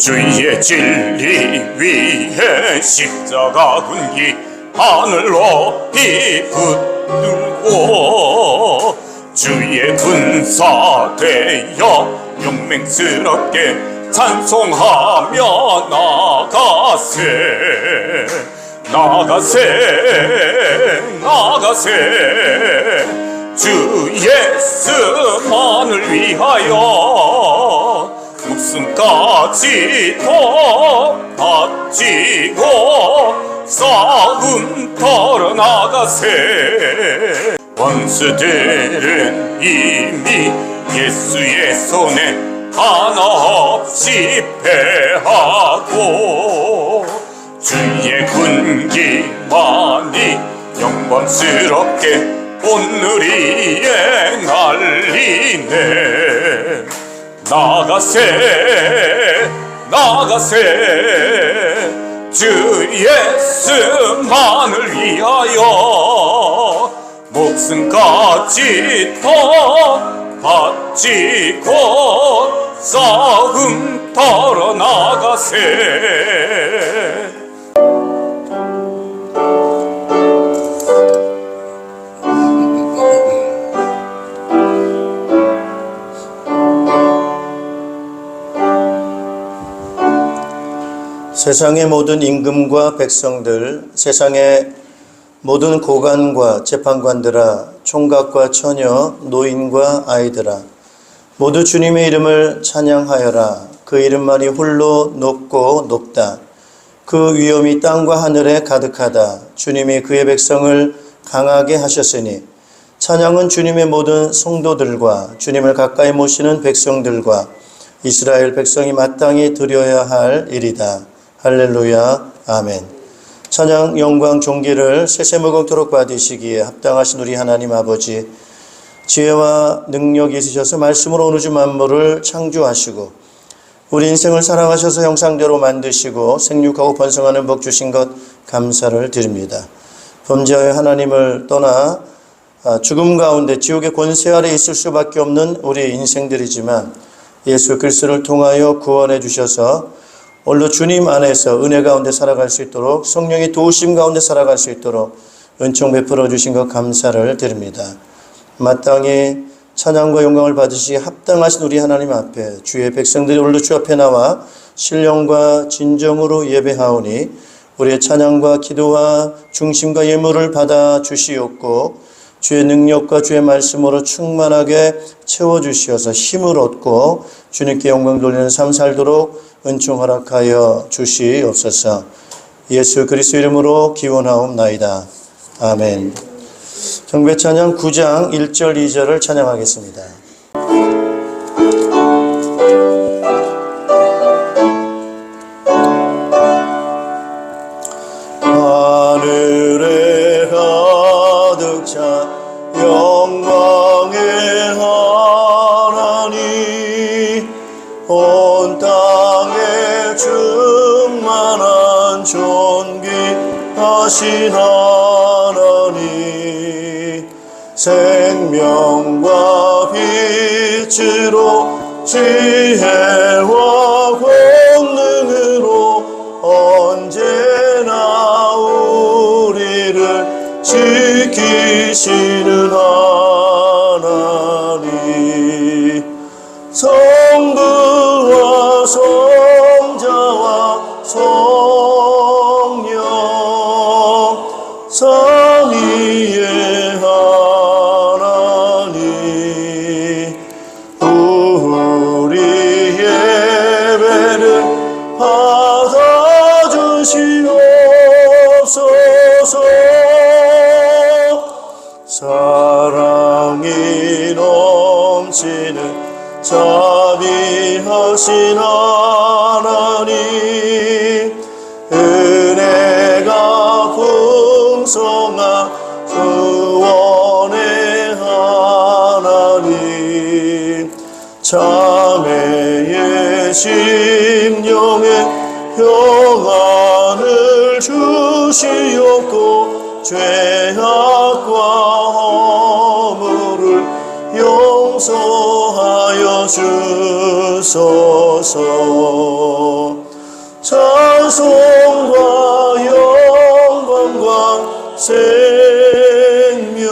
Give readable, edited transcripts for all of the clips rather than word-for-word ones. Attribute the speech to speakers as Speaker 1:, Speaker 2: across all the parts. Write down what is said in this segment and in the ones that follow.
Speaker 1: 주의 진리 위에 십자가 군기 하늘 높이 붙들고 주의 군사 되어 용맹스럽게 찬송하며 나가세 주 예수만을 위하여 목숨까지도 바치고 싸움 털어 나가세. 원수들은 이미 예수의 손에 하나없이 패하고 주의 군기만이 영광스럽게 온누리에 날리네. 나가세 주 예수만을 위하여 목숨까지 더 바치고 싸움 털어 나가세.
Speaker 2: 세상의 모든 임금과 백성들, 세상의 모든 고관과 재판관들아, 총각과 처녀, 노인과 아이들아, 모두 주님의 이름을 찬양하여라. 그 이름만이 홀로 높고 높다. 그 위엄이 땅과 하늘에 가득하다. 주님이 그의 백성을 강하게 하셨으니 찬양은 주님의 모든 성도들과 주님을 가까이 모시는 백성들과 이스라엘 백성이 마땅히 드려야 할 일이다. 할렐루야. 아멘. 찬양, 영광, 존귀를 세세무궁토록 받으시기에 합당하신 우리 하나님 아버지, 지혜와 능력이 있으셔서 말씀으로 오늘 주 만물을 창조하시고 우리 인생을 사랑하셔서 형상대로 만드시고 생육하고 번성하는 복 주신 것 감사를 드립니다. 범죄하여 하나님을 떠나 죽음 가운데 지옥의 권세 아래 있을 수밖에 없는 우리 인생들이지만 예수 그리스도를 통하여 구원해 주셔서 오늘도 주님 안에서 은혜 가운데 살아갈 수 있도록, 성령의 도우심 가운데 살아갈 수 있도록 은총 베풀어 주신 것 감사를 드립니다. 마땅히 찬양과 영광을 받으시기에 합당하신 우리 하나님 앞에 주의 백성들이 오늘도 주 앞에 나와 신령과 진정으로 예배하오니 우리의 찬양과 기도와 중심과 예물을 받아 주시옵고 주의 능력과 주의 말씀으로 충만하게 채워주시어서 힘을 얻고 주님께 영광 돌리는 삶 살도록 은총 허락하여 주시옵소서. 예수 그리스도 이름으로 기원하옵나이다. 아멘. 경배 찬양 9장 1절 2절을 찬양하겠습니다. 하늘에 가득 찬 영광의 하나님, 온 땅에 충만한 존귀하신 하나님, 생명과 빛으로 지혜와 권능으로 언제나 우리를 지키시는 하나님, 성부와 성자와 성령 삼위의 하나님, 우리 예배를 받아주시옵소서. 사랑이 넘치는 자비하신 하나님, 은혜가 풍성한 구원의 하나님, 자매의 심령에 평안을 주시옵고 죄악과 허물을 용서하여 주소서. 찬송과 영광과 생명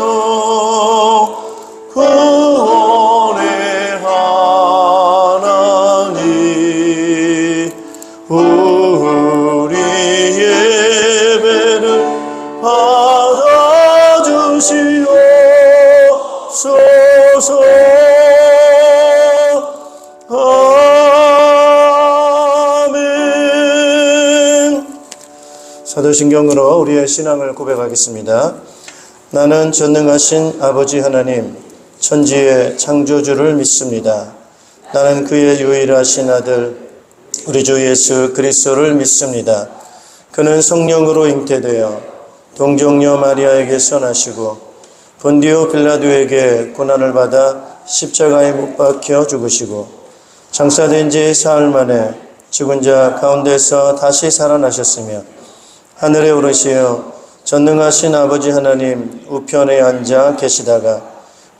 Speaker 2: 구원의 하나님, 우리 예배를 받아주시옵소서. 아멘. 사도신경으로 우리의 신앙을 고백하겠습니다. 나는 전능하신 아버지 하나님, 천지의 창조주를 믿습니다. 나는 그의 유일하신 아들 우리 주 예수 그리스도를 믿습니다. 그는 성령으로 잉태되어 동정녀 마리아에게서 나시고 본디오 빌라도에게 고난을 받아 십자가에 못 박혀 죽으시고 장사된 지 사흘 만에 죽은 자 가운데서 다시 살아나셨으며 하늘에 오르시어 전능하신 아버지 하나님 우편에 앉아 계시다가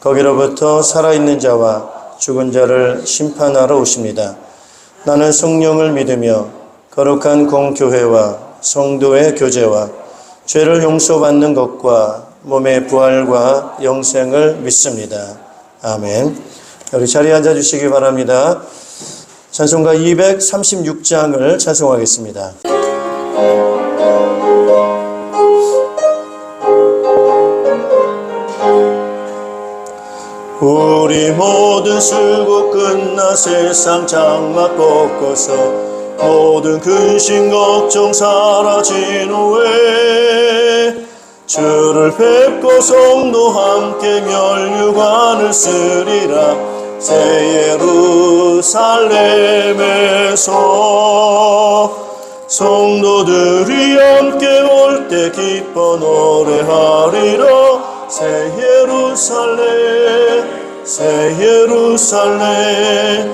Speaker 2: 거기로부터 살아있는 자와 죽은 자를 심판하러 오십니다. 나는 성령을 믿으며 거룩한 공교회와 성도의 교제와 죄를 용서받는 것과 몸의 부활과 영생을 믿습니다. 아멘. 우리 자리에 앉아주시기 바랍니다. 찬송가 236장을 찬송하겠습니다. 우리 모든 수고 끝나 세상 장막 꺾어서 모든 근심 걱정 사라진 후에 주를 뵙고 성도 함께 멸류관을 쓰리라. 새 예루살렘에서 성도들이 함께 올 때 기뻐 노래하리라. 새 예루살렘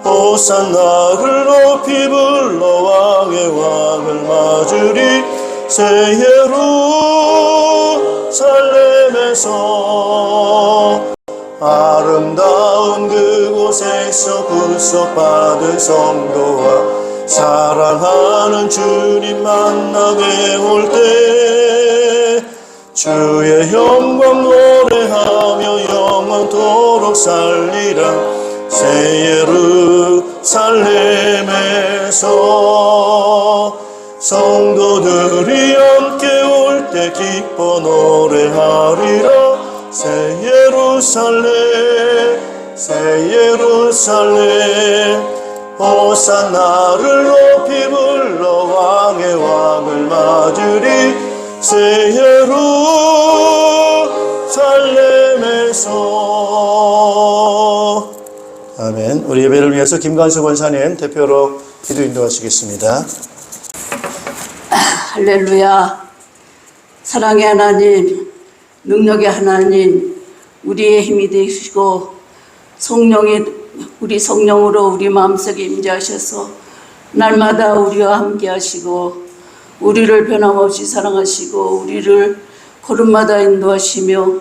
Speaker 2: 호산나를 높이 불러 왕의 왕을 맞으리. 새 예루살렘에서 아름다운 그곳에서 구속받은 성도와 사랑하는 주님 만나게 올 때 주의 영광 노래하며 영원토록 살리라. 새 예루살렘에서 성도들이 함께 올 때 기뻐 노래하리라. 새 예루살렘 호산나를 높이 불러 왕의 왕을 맞으리. 새 예루살렘에서. 아멘. 우리 예배를 위해서 김관수 권사님 대표로 기도 인도하시겠습니다.
Speaker 3: 할렐루야. 사랑의 하나님, 능력의 하나님, 우리의 힘이 되시고 우리 성령으로 우리 마음속에 임재하셔서 날마다 우리와 함께 하시고 우리를 변함없이 사랑하시고 우리를 걸음마다 인도하시며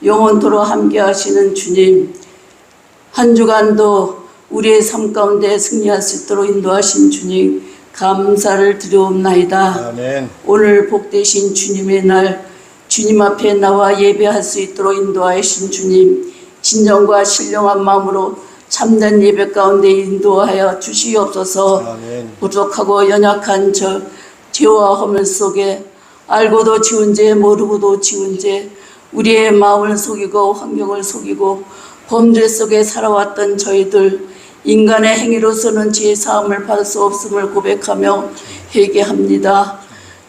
Speaker 3: 영원토록 함께 하시는 주님, 한 주간도 우리의 삶 가운데 승리할 수 있도록 인도하신 주님 감사를 드리옵나이다.
Speaker 2: 아멘.
Speaker 3: 오늘 복되신 주님의 날 주님 앞에 나와 예배할 수 있도록 인도하신 주님, 진정과 신령한 마음으로 참된 예배 가운데 인도하여 주시옵소서.
Speaker 2: 아멘.
Speaker 3: 부족하고 연약한 저 죄와 허물 속에 알고도 지은 죄 모르고도 지은 죄 우리의 마음을 속이고 환경을 속이고 범죄 속에 살아왔던 저희들 인간의 행위로서는 죄 사함을 받을 수 없음을 고백하며 회개합니다.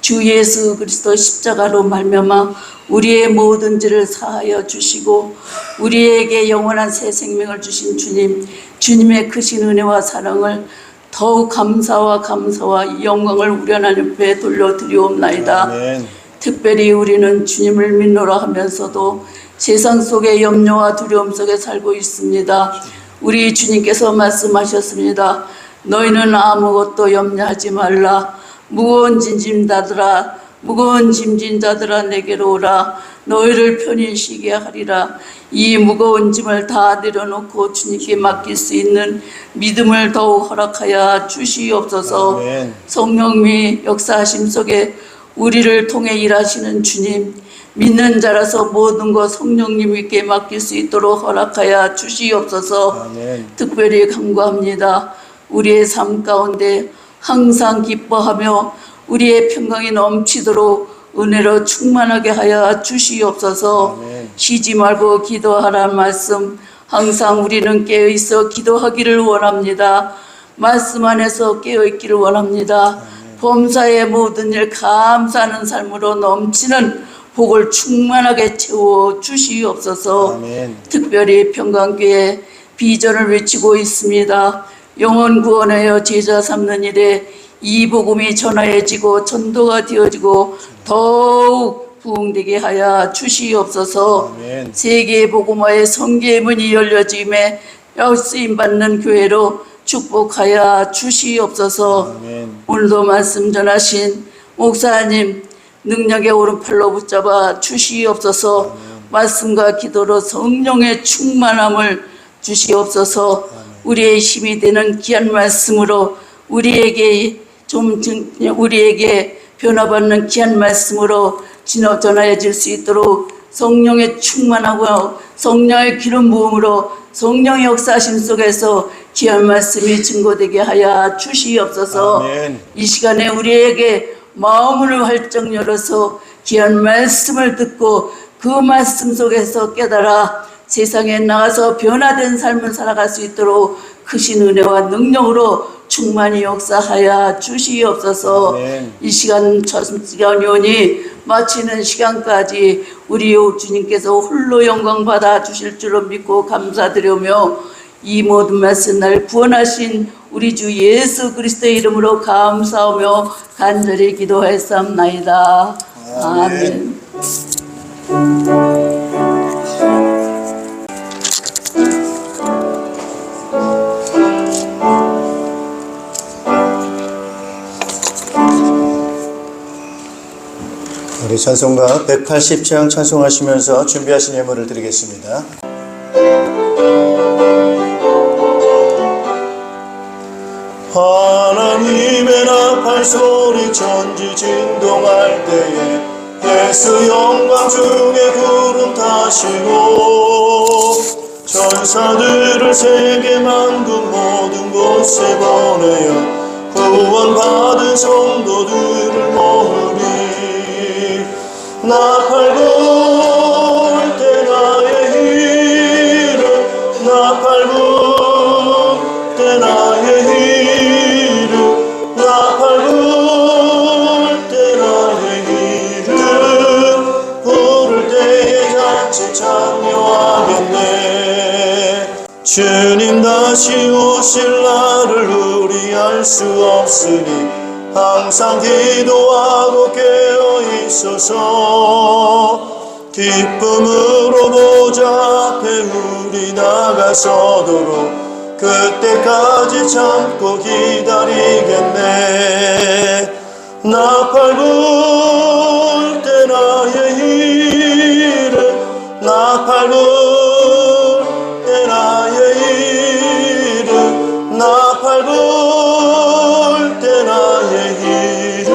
Speaker 3: 주 예수 그리스도 십자가로 말미암아 우리의 모든 죄를 사하여 주시고 우리에게 영원한 새 생명을 주신 주님, 주님의 크신 은혜와 사랑을 더욱 감사와 영광을 우리 하나님 앞에 돌려드리옵나이다.
Speaker 2: 아멘.
Speaker 3: 특별히 우리는 주님을 믿노라 하면서도 세상 속의 염려와 두려움 속에 살고 있습니다. 우리 주님께서 말씀하셨습니다. 너희는 아무것도 염려하지 말라. 무거운 짐진 자들아 내게로 오라. 너희를 편히 쉬게 하리라. 이 무거운 짐을 다 내려놓고 주님께 맡길 수 있는 믿음을 더욱 허락하여 주시옵소서.
Speaker 2: 아멘.
Speaker 3: 성령님이 역사하심 속에 우리를 통해 일하시는 주님, 믿는 자라서 모든 것 성령님께 맡길 수 있도록 허락하여 주시옵소서.
Speaker 2: 아멘.
Speaker 3: 특별히 간구합니다. 우리의 삶 가운데 항상 기뻐하며 우리의 평강이 넘치도록 은혜로 충만하게 하여 주시옵소서.
Speaker 2: 아멘.
Speaker 3: 쉬지 말고 기도하라는 말씀, 항상 우리는 깨어있어 기도하기를 원합니다. 말씀 안에서 깨어있기를 원합니다. 범사의 모든 일 감사하는 삶으로 넘치는 복을 충만하게 채워 주시옵소서.
Speaker 2: 아멘.
Speaker 3: 특별히 평강교회 비전을 외치고 있습니다. 영혼 구원하여 제자 삼는 일에 이 복음이 전하여지고 전도가 되어지고 더욱 부흥되게 하여 주시옵소서.
Speaker 2: 아멘.
Speaker 3: 세계 복음화의 선교의 문이 열려짐에 쓰임 받는 교회로 축복하여 주시옵소서.
Speaker 2: 아멘.
Speaker 3: 오늘도 말씀 전하신 목사님 능력의 오른팔로 붙잡아 주시옵소서. 말씀과 기도로 성령의 충만함을 주시옵소서. 우리의 힘이 되는 귀한 말씀으로 우리에게 변화받는 귀한 말씀으로 전하여질 수 있도록 성령의 충만하고 성령의 기름 부음으로 성령의 역사하심 속에서 귀한 말씀이 증거되게 하여 주시옵소서.
Speaker 2: 아멘.
Speaker 3: 이 시간에 우리에게 마음을 활짝 열어서 귀한 말씀을 듣고 그 말씀 속에서 깨달아 세상에 나가서 변화된 삶을 살아갈 수 있도록 크신 은혜와 능력으로 충만히 역사하여 주시옵소서.
Speaker 2: 아멘.
Speaker 3: 이 시간 전연이 마치는 시간까지 우리 주님께서 홀로 영광 받아 주실 줄로 믿고 감사드리며 이 모든 말씀 날 구원하신 우리 주 예수 그리스도의 이름으로 감사하며 간절히 기도했사옵나이다. 아멘.
Speaker 2: 우리 찬송가 180장 찬송하시면서 준비하신 예물을 드리겠습니다. 하나님의 나팔 소리 천지 진동할 때에 예수 영광 중에 구름 타시고 천사들을 세계 만국 모든 곳에 보내어 구원받은 성도들을 모으리. 나팔 불 때 나의 이름 나팔 불 때 나의 이름 나팔 불 때 나의 이름 부를 때에 잔치 참여하겠네. 주님 다시 오실 날을 우리 알 수 없으니 항상 기도하고 깨어 있어서 기쁨으로 보좌 앞에 우리 나가서도록 그때까지 참고 기다리겠네. 나팔 불 때 나의 이름 나팔 불 때 나의 이름 나팔 불 때 나의 이름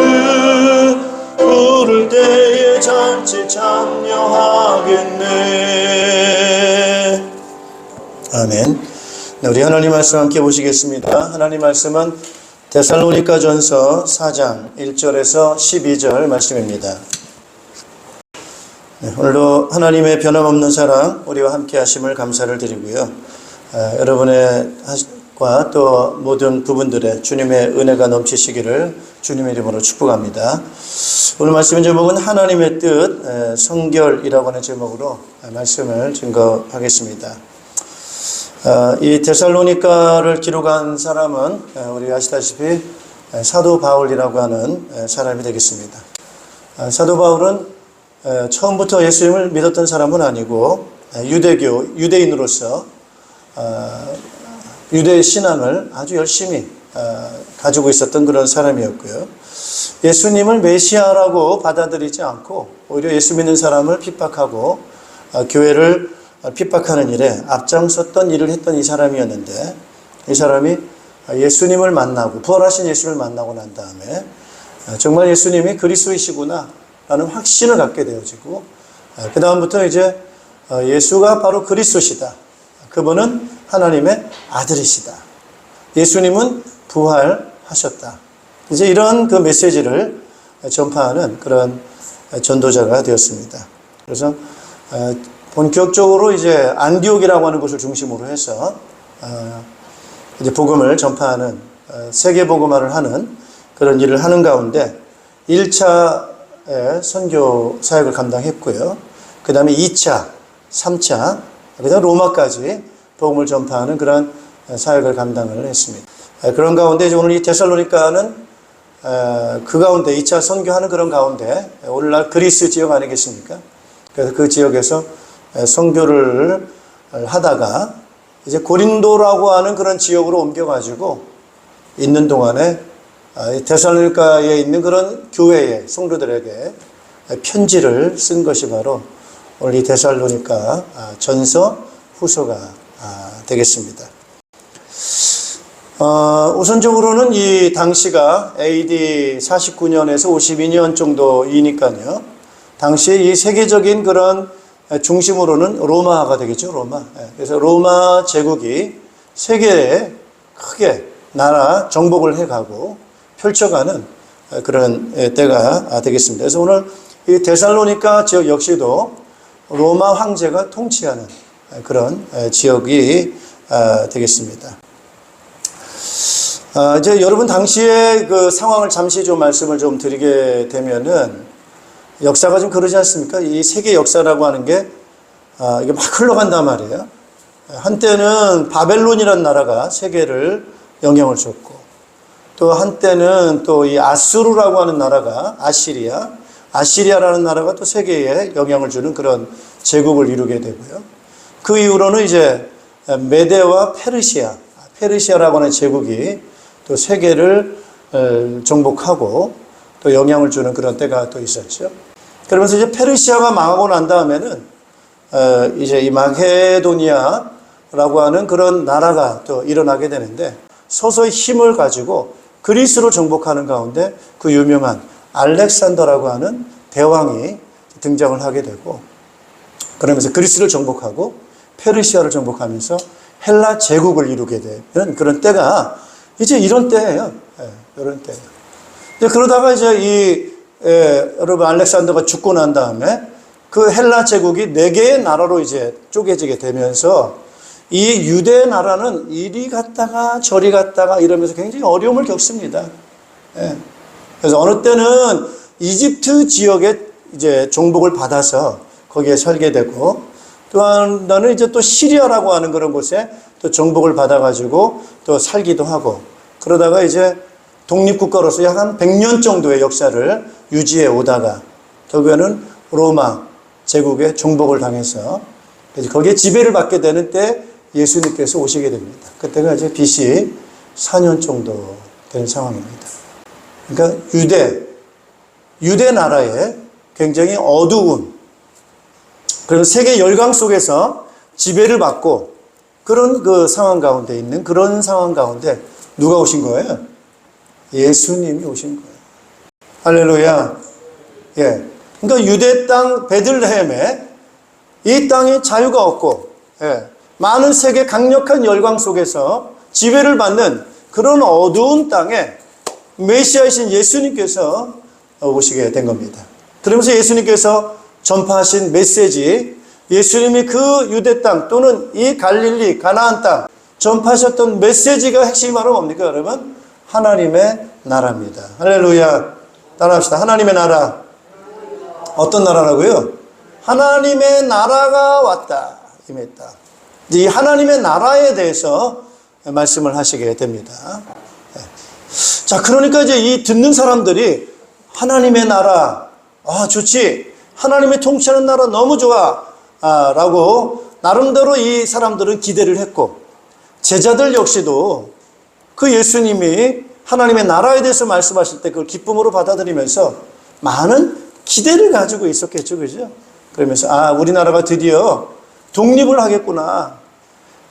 Speaker 2: 부를 때에 잔치 참여하겠네. 아멘. 네, 우리 하나님 말씀 함께 보시겠습니다. 하나님 말씀은 데살로니가전서 4장 1절에서 12절 말씀입니다. 네, 오늘도 하나님의 변함없는 사랑 우리와 함께 하심을 감사를 드리고요. 여러분의 또 모든 부분들의 주님의 은혜가 넘치시기를 주님의 이름으로 축복합니다. 오늘 말씀의 제목은 하나님의 뜻 성결이라고 하는 제목으로 말씀을 증거하겠습니다. 이 데살로니가를 기록한 사람은 우리가 아시다시피 사도 바울이라고 하는 사람이 되겠습니다. 사도 바울은 처음부터 예수님을 믿었던 사람은 아니고 유대인으로서 유대 신앙을 아주 열심히 가지고 있었던 그런 사람이었고요. 예수님을 메시아라고 받아들이지 않고 오히려 예수 믿는 사람을 핍박하고 교회를 핍박하는 일에 앞장섰던 일을 했던 이 사람이었는데, 이 사람이 예수님을 만나고 부활하신 예수를 만나고 난 다음에 정말 예수님이 그리스도이시구나 라는 확신을 갖게 되어지고, 그 다음부터 이제 예수가 바로 그리스도시다, 그분은 하나님의 아들이시다, 예수님은 부활하셨다, 이제 이런 그 메시지를 전파하는 그런 전도자가 되었습니다. 그래서 본격적으로 이제 안디옥이라고 하는 곳을 중심으로 해서 이제 복음을 전파하는, 세계 복음화를 하는 그런 일을 하는 가운데 1차의 선교 사역을 감당했고요. 그 다음에 2차, 3차, 그 다음에 로마까지 복음을 전파하는 그런 사역을 감당을 했습니다. 그런 가운데 이제 오늘 이 데살로니가는 그 가운데 2차 선교하는 그런 가운데 오늘날 그리스 지역 아니겠습니까? 그래서 그 지역에서 선교를 하다가 이제 고린도라고 하는 그런 지역으로 옮겨가지고 있는 동안에 데살로니가에 있는 그런 교회의 성도들에게 편지를 쓴 것이 바로 오늘 이 데살로니가 전서 후서가 되겠습니다. 우선적으로는 이 당시가 AD 49년에서 52년 정도이니까요. 당시에 이 세계적인 그런 중심으로는 로마가 되겠죠, 로마. 그래서 로마 제국이 세계에 크게 나라 정복을 해가고 펼쳐가는 그런 때가 되겠습니다. 그래서 오늘 이 데살로니가 지역 역시도 로마 황제가 통치하는 그런 지역이 되겠습니다. 이제 여러분 당시의 그 상황을 잠시 좀 말씀을 좀 드리게 되면은, 역사가 좀 그러지 않습니까? 이 세계 역사라고 하는 게 이게 막 흘러간단 말이에요. 한때는 바벨론이라는 나라가 세계를 영향을 줬고, 또 한때는 또 이 아수르라고 하는 나라가 아시리아라는 나라가 또 세계에 영향을 주는 그런 제국을 이루게 되고요. 그 이후로는 이제 메데와 페르시아라고 하는 제국이 또 세계를 정복하고 또 영향을 주는 그런 때가 또 있었죠. 그러면서 이제 페르시아가 망하고 난 다음에는 이제 이 마케도니아라고 하는 그런 나라가 또 일어나게 되는데, 서서히 힘을 가지고 그리스를 정복하는 가운데 그 유명한 알렉산더라고 하는 대왕이 등장을 하게 되고, 그러면서 그리스를 정복하고 페르시아를 정복하면서 헬라 제국을 이루게 되는 그런 때가 이제 이런 때예요. 이런 때예요. 그러다가 이제 여러분 알렉산더가 죽고 난 다음에 그 헬라 제국이 4개의 나라로 이제 쪼개지게 되면서 이 유대 나라는 이리 갔다가 저리 갔다가 이러면서 굉장히 어려움을 겪습니다. 그래서 어느 때는 이집트 지역에 이제 정복을 받아서 거기에 살게 되고, 또 하나는 이제 또 시리아라고 하는 그런 곳에 또 정복을 받아가지고 또 살기도 하고, 그러다가 이제 독립국가로서 약 한 100년 정도의 역사를 유지해 오다가 결국에는 로마 제국에 정복을 당해서 거기에 지배를 받게 되는 때 예수님께서 오시게 됩니다. 그때가 이제 BC 4년 정도 된 상황입니다. 그러니까 유대 나라에 굉장히 어두운 그런 세계 열강 속에서 지배를 받고 그런 그 상황 가운데 있는 그런 상황 가운데 누가 오신 거예요? 예수님이 오신 거예요. 할렐루야. 예. 그러니까 유대 땅 베들레헴에 이 땅에 자유가 없고, 많은 세계 강력한 열강 속에서 지배를 받는 그런 어두운 땅에 메시아이신 예수님께서 오시게 된 겁니다. 그러면서 예수님께서 전파하신 메시지, 예수님이 그 유대 땅 또는 이 갈릴리 가나안 땅 전파하셨던 메시지가 핵심이 바로 뭡니까, 여러분? 하나님의 나라입니다. 할렐루야. 따라합시다. 하나님의 나라. 어떤 나라라고요? 하나님의 나라가 왔다, 임했다. 이 하나님의 나라에 대해서 말씀을 하시게 됩니다. 자, 그러니까 이제 이 듣는 사람들이 하나님의 나라, 좋지. 하나님의 통치하는 나라 너무 좋아. 라고 나름대로 이 사람들은 기대를 했고, 제자들 역시도 그 예수님이 하나님의 나라에 대해서 말씀하실 때 그걸 기쁨으로 받아들이면서 많은 기대를 가지고 있었겠죠. 그죠? 그러면서, 아, 우리나라가 드디어 독립을 하겠구나.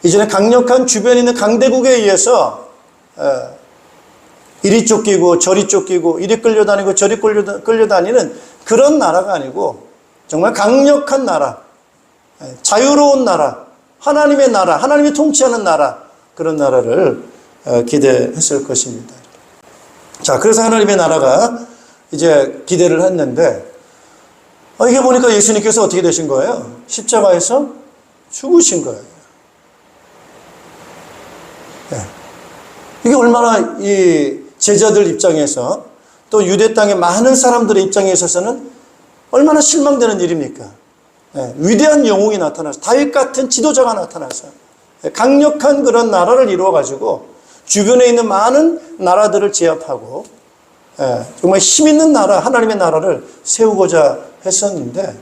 Speaker 2: 이전에 강력한 주변에 있는 강대국에 의해서, 이리 쫓기고 저리 쫓기고 이리 끌려다니고 저리 끌려다니는 그런 나라가 아니고 정말 강력한 나라, 자유로운 나라, 하나님의 나라, 하나님이 통치하는 나라, 그런 나라를 기대했을 것입니다. 자, 그래서 하나님의 나라가 이제 기대를 했는데, 이게 보니까 예수님께서 어떻게 되신 거예요? 십자가에서 죽으신 거예요. 네. 이게 얼마나 이 제자들 입장에서 또 유대 땅의 많은 사람들의 입장에 있어서는 얼마나 실망되는 일입니까? 네. 위대한 영웅이 나타나서, 다윗 같은 지도자가 나타나서 강력한 그런 나라를 이루어가지고 주변에 있는 많은 나라들을 제압하고 정말 힘 있는 나라, 하나님의 나라를 세우고자 했었는데,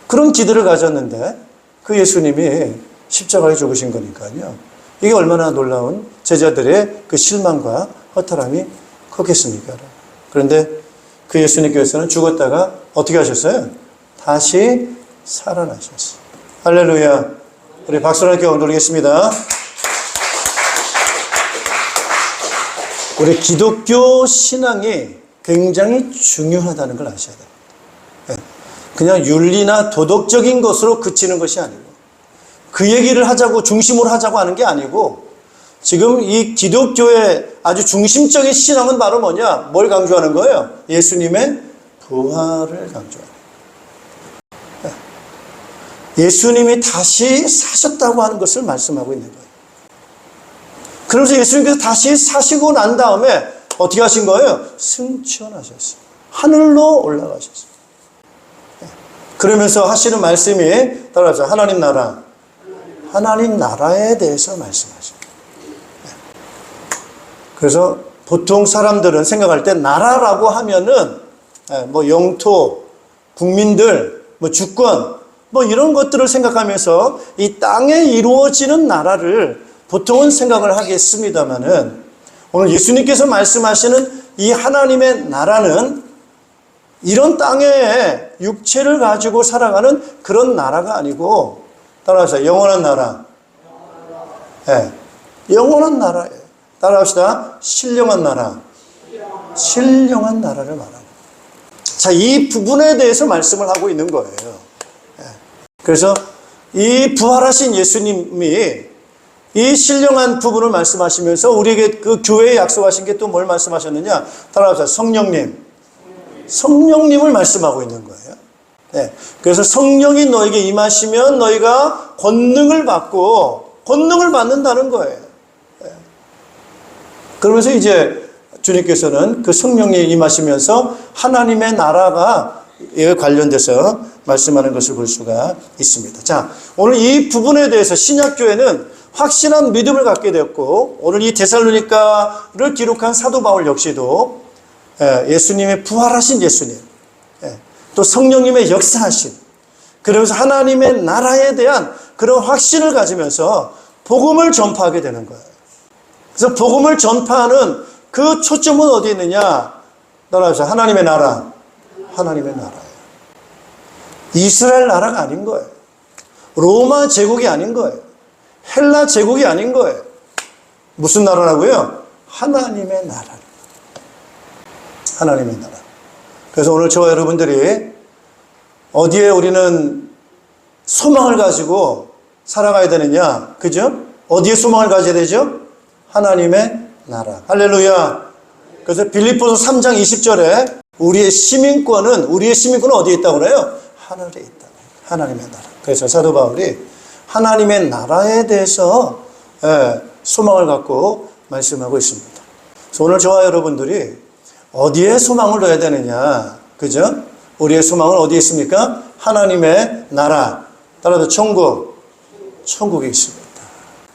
Speaker 2: 그런 기대를 가졌는데 그 예수님이 십자가에 죽으신 거니까요. 이게 얼마나 놀라운 제자들의 그 실망과 허탈함이 컸겠습니까? 그런데 그 예수님께서는 죽었다가 어떻게 하셨어요? 다시 살아나셨어요. 할렐루야. 우리 박수를 함께 엉돌리겠습니다. 우리 기독교 신앙이 굉장히 중요하다는 걸 아셔야 돼요. 그냥 윤리나 도덕적인 것으로 그치는 것이 아니고, 그 얘기를 하자고, 중심으로 하자고 하는 게 아니고, 지금 이 기독교의 아주 중심적인 신앙은 바로 뭐냐? 뭘 강조하는 거예요? 예수님의 부활을 강조하는 거예요. 예수님이 다시 사셨다고 하는 것을 말씀하고 있는 거예요. 그러면서 예수님께서 다시 사시고 난 다음에 어떻게 하신 거예요? 승천하셨어요. 하늘로 올라가셨어요. 그러면서 하시는 말씀이 따라서 하나님 나라, 하나님 나라에 대해서 말씀하십니다. 그래서 보통 사람들은 생각할 때 나라라고 하면은 뭐 영토, 국민들, 뭐 주권, 뭐 이런 것들을 생각하면서 이 땅에 이루어지는 나라를 보통은 생각을 하겠습니다만은, 오늘 예수님께서 말씀하시는 이 하나님의 나라는 이런 땅에 육체를 가지고 살아가는 그런 나라가 아니고, 따라합시다. 영원한 나라. 영원한 나라예요. 따라합시다. 신령한 나라. 신령한 나라를 말합니다. 자, 이 부분에 대해서 말씀을 하고 있는 거예요. 그래서 이 부활하신 예수님이 이 신령한 부분을 말씀하시면서 우리에게 그 교회에 약속하신 게 또 뭘 말씀하셨느냐? 따라합시다. 성령님을 말씀하고 있는 거예요. 그래서 성령이 너에게 임하시면 너희가 권능을 받고, 권능을 받는다는 거예요. 그러면서 이제 주님께서는 그 성령이 임하시면서 하나님의 나라가 에 관련돼서 말씀하는 것을 볼 수가 있습니다. 자, 오늘 이 부분에 대해서 신약교회는 확실한 믿음을 갖게 되었고, 오늘 이 데살로니가를 기록한 사도 바울 역시도 예수님의 부활하신 예수님, 또 성령님의 역사하신, 그러면서 하나님의 나라에 대한 그런 확신을 가지면서 복음을 전파하게 되는 거예요. 그래서 복음을 전파하는 그 초점은 어디에 있느냐? 따라서 하나님의 나라, 하나님의 나라예요. 이스라엘 나라가 아닌 거예요. 로마 제국이 아닌 거예요. 헬라 제국이 아닌 거예요. 무슨 나라라고요? 하나님의 나라. 하나님의 나라. 그래서 오늘 저와 여러분들이 어디에 우리는 소망을 가지고 살아가야 되느냐? 그죠? 어디에 소망을 가져야 되죠? 하나님의 나라. 할렐루야. 그래서 빌립보서 3장 20절에 우리의 시민권은 어디에 있다고 그래요? 하늘에 있다. 하나님의 나라. 그래서 사도 바울이 하나님의 나라에 대해서 소망을 갖고 말씀하고 있습니다. 그래서 오늘 저와 여러분들이 어디에 소망을 둬야 되느냐? 그죠? 우리의 소망은 어디에 있습니까? 하나님의 나라. 따라서 천국에 있습니다.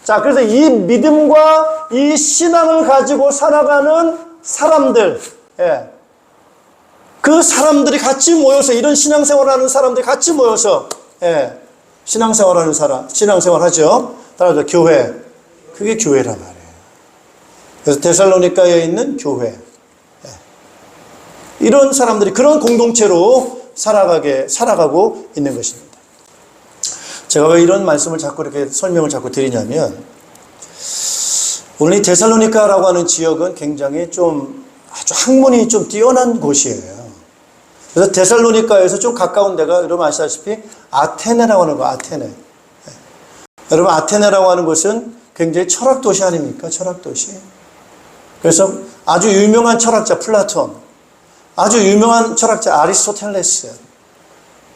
Speaker 2: 자, 그래서 이 믿음과 이 신앙을 가지고 살아가는 사람들, 그 사람들이 같이 모여서, 이런 신앙생활하는 사람들이 같이 모여서 신앙생활하는 사람, 신앙생활하죠. 따라서 교회, 그게 교회란 말이에요. 그래서 데살로니가에 있는 교회. 이런 사람들이 그런 공동체로 살아가고 있는 것입니다. 제가 왜 이런 말씀을 자꾸 이렇게 설명을 자꾸 드리냐면, 오늘 이 데살로니가라고 하는 지역은 굉장히 좀 아주 학문이 좀 뛰어난 곳이에요. 그래서 데살로니가에서 좀 가까운 데가 여러분 아시다시피 아테네라고 하는 거, 아테네. 여러분 아테네라고 하는 곳은 굉장히 철학 도시 아닙니까? 철학 도시. 그래서 아주 유명한 철학자 플라톤, 아주 유명한 철학자 아리스토텔레스,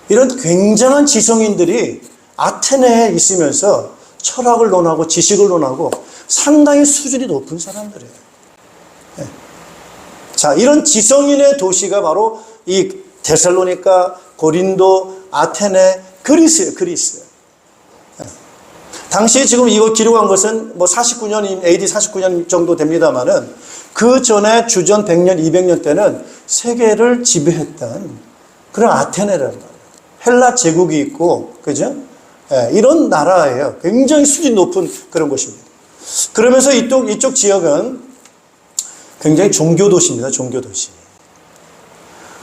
Speaker 2: 이런 굉장한 지성인들이 아테네에 있으면서 철학을 논하고 지식을 논하고 상당히 수준이 높은 사람들이에요. 자, 이런 지성인의 도시가 바로 이 데살로니가, 고린도, 아테네, 그리스예요, 그리스. 당시에 지금 이거 기록한 것은 뭐 49년, AD 49년 정도 됩니다만은 그 전에 주전 100년, 200년 때는 세계를 지배했던 그런 아테네라는 거예요. 헬라 제국이 있고, 그죠? 이런 나라예요. 굉장히 수준 높은 그런 곳입니다. 그러면서 이쪽 지역은 굉장히 종교도시입니다. 종교도시.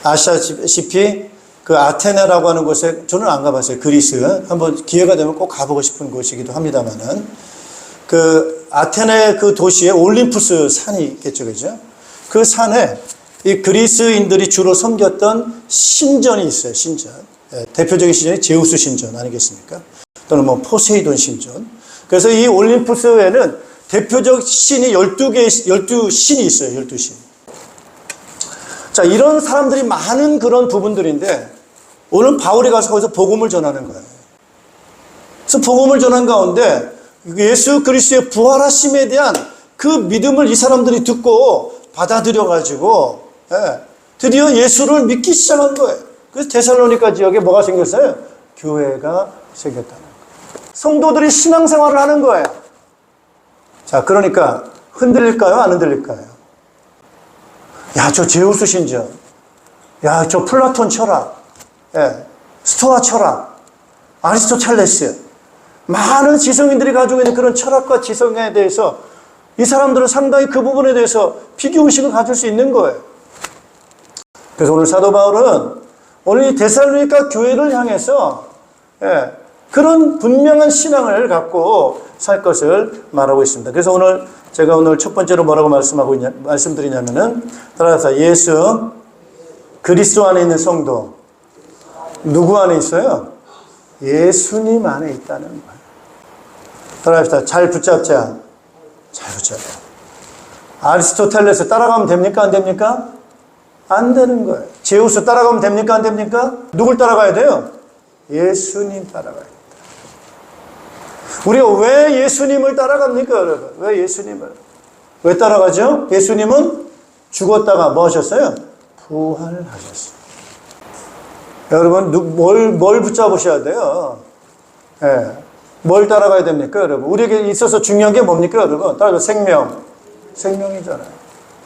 Speaker 2: 아시다시피 그 아테네라고 하는 곳에 저는 안 가봤어요. 그리스. 한번 기회가 되면 꼭 가보고 싶은 곳이기도 합니다만은 그 아테네 그 도시에 올림푸스 산이 있겠죠. 그죠? 그 산에 이 그리스인들이 주로 섬겼던 신전이 있어요. 신전. 대표적인 신전이 제우스 신전 아니겠습니까? 또는 뭐 포세이돈 신전. 그래서 이 올림푸스에는 대표적 신이 12신이 있어요. 12신. 자, 이런 사람들이 많은 그런 부분들인데 오늘 바울이 가서 거기서 복음을 전하는 거예요. 그래서 복음을 전한 가운데 예수 그리스도의 부활하심에 대한 그 믿음을 이 사람들이 듣고 받아들여가지고 드디어 예수를 믿기 시작한 거예요. 그래서 데살로니가 지역에 뭐가 생겼어요? 교회가 생겼다는 거예요. 성도들이 신앙생활을 하는 거예요. 자, 그러니까 흔들릴까요? 안 흔들릴까요? 야, 저 제우스 신전, 야, 저 플라톤 철학, 스토아 철학, 아리스토텔레스, 많은 지성인들이 가지고 있는 그런 철학과 지성에 대해서 이 사람들은 상당히 그 부분에 대해서 비교의식을 가질 수 있는 거예요. 그래서 오늘 사도 바울은 오늘 이 데살로니가 교회를 향해서 그런 분명한 신앙을 갖고 살 것을 말하고 있습니다. 그래서 제가 오늘 첫 번째로 뭐라고 말씀드리냐면은 따라서 예수 그리스도 안에 있는 성도 누구 안에 있어요? 예수님 안에 있다는 거예요. 따라합시다. 잘 붙잡자. 잘 붙잡아. 아리스토텔레스 따라가면 됩니까? 안 됩니까? 안 되는 거예요. 제우스 따라가면 됩니까? 안 됩니까? 누굴 따라가야 돼요? 예수님 따라가야 돼요. 우리가 왜 예수님을 따라갑니까, 여러분? 왜 예수님을? 왜 따라가죠? 예수님은 죽었다가 뭐 하셨어요? 부활하셨어요. 여러분, 뭘 붙잡으셔야 돼요? 뭘 따라가야 됩니까, 여러분? 우리에게 있어서 중요한 게 뭡니까, 여러분? 따라서 생명. 생명이잖아요.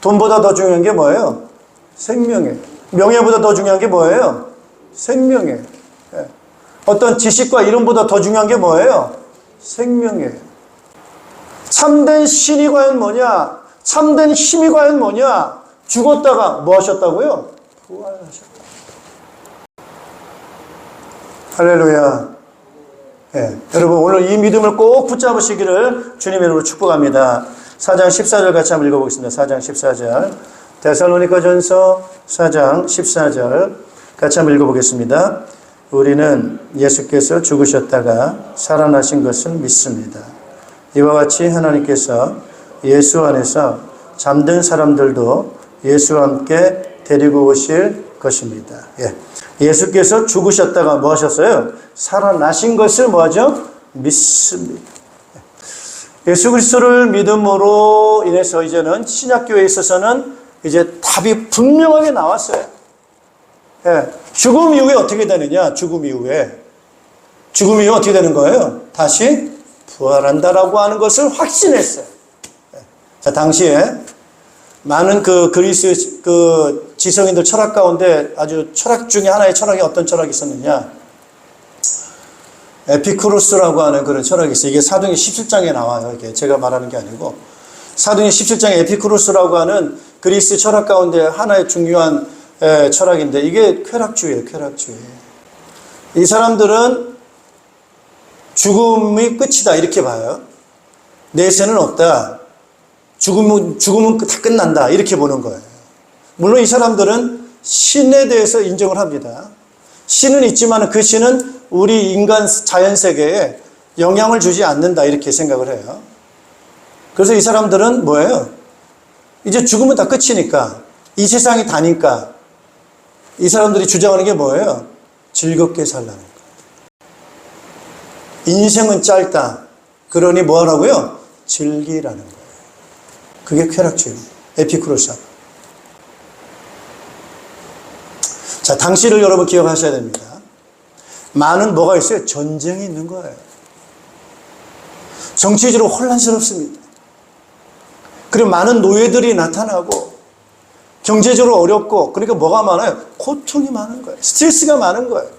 Speaker 2: 돈보다 더 중요한 게 뭐예요? 생명이에요. 명예보다 더 중요한 게 뭐예요? 생명이에요. 어떤 지식과 이론보다 더 중요한 게 뭐예요? 생명이에요. 참된 신이 과연 뭐냐? 참된 힘이 과연 뭐냐? 죽었다가 뭐 하셨다고요? 부활하셨다. 할렐루야. 여러분 오늘 이 믿음을 꼭 붙잡으시기를 주님의 이름으로 축복합니다. 4장 14절 같이 한번 읽어보겠습니다. 4장 14절. 데살로니가전서 4장 14절 같이 한번 읽어보겠습니다. 우리는 예수께서 죽으셨다가 살아나신 것을 믿습니다. 이와 같이 하나님께서 예수 안에서 잠든 사람들도 예수와 함께 데리고 오실 것입니다. 예수께서 죽으셨다가 뭐 하셨어요? 살아나신 것을 뭐 하죠? 믿습니다. 예수 그리스도를 믿음으로 인해서 이제는 신약교회에 있어서는 이제 답이 분명하게 나왔어요. 죽음 이후에 어떻게 되느냐? 죽음 이후에 어떻게 되는 거예요? 다시 부활한다라고 하는 것을 확신했어요. 자, 당시에 많은 그 그리스 그 지성인들 철학 가운데 아주 철학 중에 하나의 철학이 어떤 철학이 있었느냐? 에피쿠로스라고 하는 그런 철학이 있어요. 이게 사도행전 17장에 나와요. 이게 제가 말하는 게 아니고 사도행 17장의 에피쿠로스라고 하는 그리스 철학 가운데 하나의 중요한 철학인데 이게 쾌락주의예요. 쾌락주의. 이 사람들은 죽음이 끝이다 이렇게 봐요. 내세는 없다. 죽음은 다 끝난다 이렇게 보는 거예요. 물론 이 사람들은 신에 대해서 인정을 합니다. 신은 있지만 그 신은 우리 인간 자연세계에 영향을 주지 않는다 이렇게 생각을 해요. 그래서 이 사람들은 뭐예요? 이제 죽으면 다 끝이니까 이 세상이 다니까 이 사람들이 주장하는 게 뭐예요? 즐겁게 살라는 거예요. 인생은 짧다. 그러니 뭐 하라고요? 즐기라는 거예요. 그게 쾌락주의. 에피쿠로스. 자, 당시를 여러분 기억하셔야 됩니다. 많은 뭐가 있어요? 전쟁이 있는 거예요. 정치적으로 혼란스럽습니다. 그리고 많은 노예들이 나타나고 경제적으로 어렵고 그러니까 뭐가 많아요? 고통이 많은 거예요. 스트레스가 많은 거예요.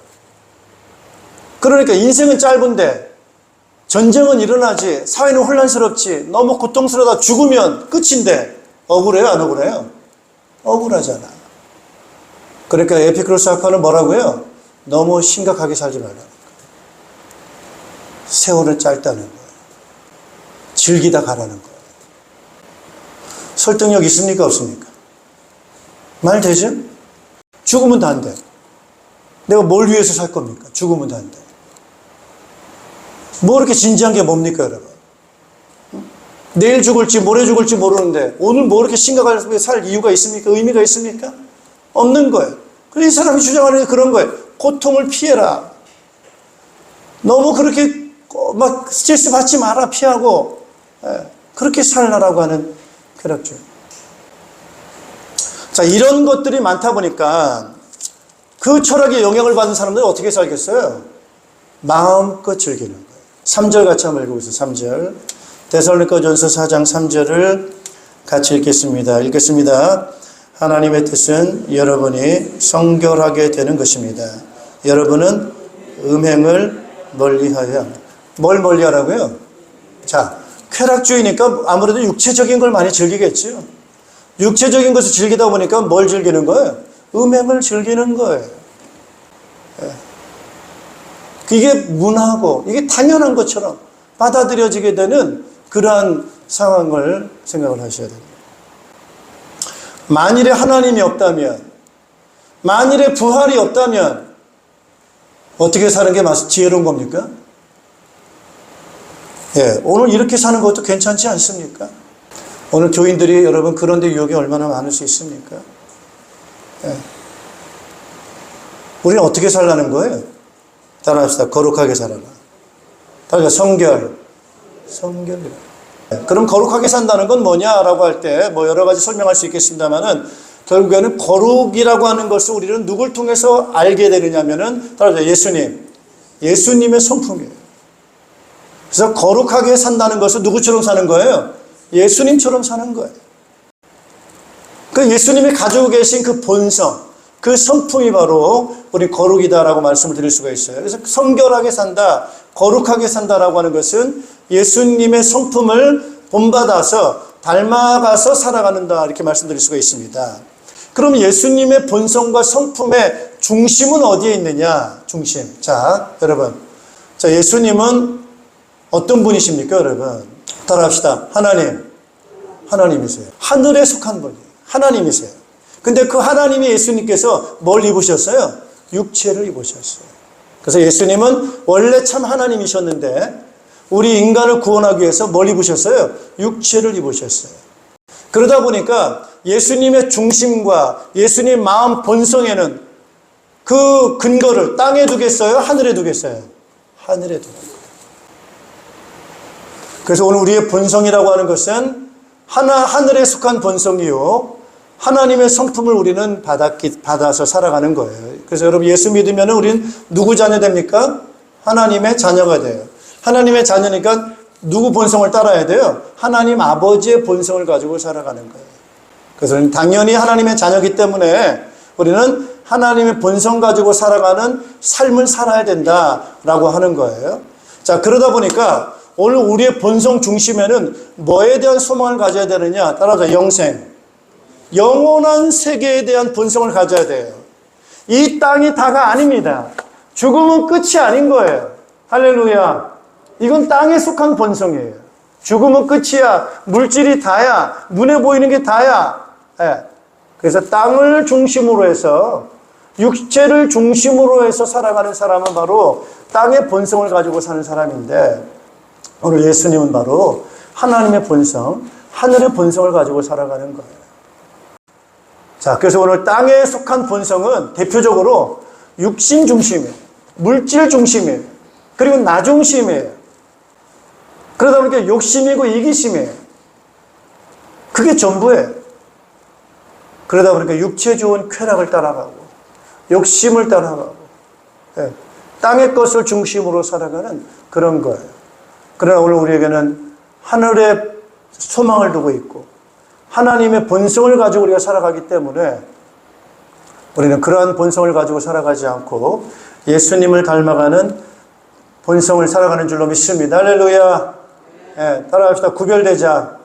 Speaker 2: 그러니까 인생은 짧은데 전쟁은 일어나지 사회는 혼란스럽지 너무 고통스러다 죽으면 끝인데 억울해요? 안 억울해요? 억울하잖아. 그러니까 에피쿠로스 학파는 뭐라고요? 너무 심각하게 살지 말라는 거예요. 세월은 짧다는 거예요. 즐기다 가라는 거예요. 설득력 있습니까? 없습니까? 말 되죠? 죽으면 다 안 돼. 내가 뭘 위해서 살 겁니까? 죽으면 다 안 돼. 뭐 이렇게 진지한 게 뭡니까, 여러분? 내일 죽을지 모레 죽을지 모르는데 오늘 뭐 이렇게 심각하게 살 이유가 있습니까? 의미가 있습니까? 없는 거예요. 그래서 이 사람이 주장하는 게 그런 거예요. 고통을 피해라. 너무 그렇게 막 스트레스 받지 마라. 피하고 그렇게 살라라고 하는 쾌락주의. 자, 이런 것들이 많다 보니까 그 철학에 영향을 받은 사람들이 어떻게 살겠어요? 마음껏 즐기는 거예요. 3절 같이 한번 읽어보세요. 3절. 데살로니가전서 4장 3절을 같이 읽겠습니다. 읽겠습니다. 하나님의 뜻은 여러분이 성결하게 되는 것입니다. 여러분은 음행을 멀리하여야 합니다. 뭘 멀리하라고요? 자, 쾌락주의니까 아무래도 육체적인 걸 많이 즐기겠죠. 육체적인 것을 즐기다 보니까 뭘 즐기는 거예요? 음행을 즐기는 거예요. 이게 문화고 이게 당연한 것처럼 받아들여지게 되는 그러한 상황을 생각을 하셔야 됩니다. 만일에 하나님이 없다면, 만일에 부활이 없다면 어떻게 사는 게 지혜로운 겁니까? 오늘 이렇게 사는 것도 괜찮지 않습니까? 오늘 교인들이 여러분 그런데 유혹이 얼마나 많을 수 있습니까? 우리는 어떻게 살라는 거예요? 따라합시다. 거룩하게 살아라. 따라서 성결이라. 그럼 거룩하게 산다는 건 뭐냐라고 할 때 뭐 여러 가지 설명할 수 있겠습니다만은 결국에는 거룩이라고 하는 것을 우리는 누굴 통해서 알게 되느냐면은 따라서 예수님의 성품이에요. 그래서 거룩하게 산다는 것은 누구처럼 사는 거예요? 예수님처럼 사는 거예요. 그 예수님이 가지고 계신 그 본성, 그 성품이 바로 우리 거룩이다라고 말씀을 드릴 수가 있어요. 그래서 성결하게 산다, 거룩하게 산다라고 하는 것은 예수님의 성품을 본받아서 닮아가서 살아가는다 이렇게 말씀드릴 수가 있습니다. 그럼 예수님의 본성과 성품의 중심은 어디에 있느냐? 중심. 자, 여러분. 자, 예수님은 어떤 분이십니까, 여러분? 따라합시다. 하나님이세요. 하늘에 속한 분이에요. 하나님이세요. 근데 그 하나님이 예수님께서 뭘 입으셨어요? 육체를 입으셨어요. 그래서 예수님은 원래 참 하나님이셨는데 우리 인간을 구원하기 위해서 뭘 입으셨어요? 육체를 입으셨어요. 그러다 보니까 예수님의 중심과 예수님 마음 본성에는 그 근거를 땅에 두겠어요? 하늘에 두겠어요? 하늘에 두는 거예요. 그래서 오늘 우리의 본성이라고 하는 것은 하늘에 속한 본성이요. 하나님의 성품을 우리는 받아서 살아가는 거예요. 그래서 여러분 예수 믿으면 우리는 누구 자녀 됩니까? 하나님의 자녀가 돼요. 하나님의 자녀니까 누구 본성을 따라야 돼요? 하나님 아버지의 본성을 가지고 살아가는 거예요. 그래서 당연히 하나님의 자녀이기 때문에 우리는 하나님의 본성 가지고 살아가는 삶을 살아야 된다라고 하는 거예요. 자, 그러다 보니까 오늘 우리의 본성 중심에는 뭐에 대한 소망을 가져야 되느냐? 따라서 영생, 영원한 세계에 대한 본성을 가져야 돼요. 이 땅이 다가 아닙니다. 죽음은 끝이 아닌 거예요. 할렐루야. 이건 땅에 속한 본성이에요. 죽음은 끝이야. 물질이 다야. 눈에 보이는 게 다야. 예. 그래서 땅을 중심으로 해서, 육체를 중심으로 해서 살아가는 사람은 바로 땅의 본성을 가지고 사는 사람인데, 오늘 예수님은 바로 하나님의 본성, 하늘의 본성을 가지고 살아가는 거예요. 자, 그래서 오늘 땅에 속한 본성은 대표적으로 육신 중심이에요. 물질 중심이에요. 그리고 나 중심이에요. 그러다 보니까 욕심이고 이기심이에요. 그게 전부예요. 그러다 보니까 육체 좋은 쾌락을 따라가고 욕심을 따라가고, 예, 땅의 것을 중심으로 살아가는 그런 거예요. 그러나 오늘 우리에게는 하늘의 소망을 두고 있고 하나님의 본성을 가지고 우리가 살아가기 때문에 우리는 그러한 본성을 가지고 살아가지 않고 예수님을 닮아가는 본성을 살아가는 줄로 믿습니다. 할렐루야. 예, 따라합시다. 구별되자.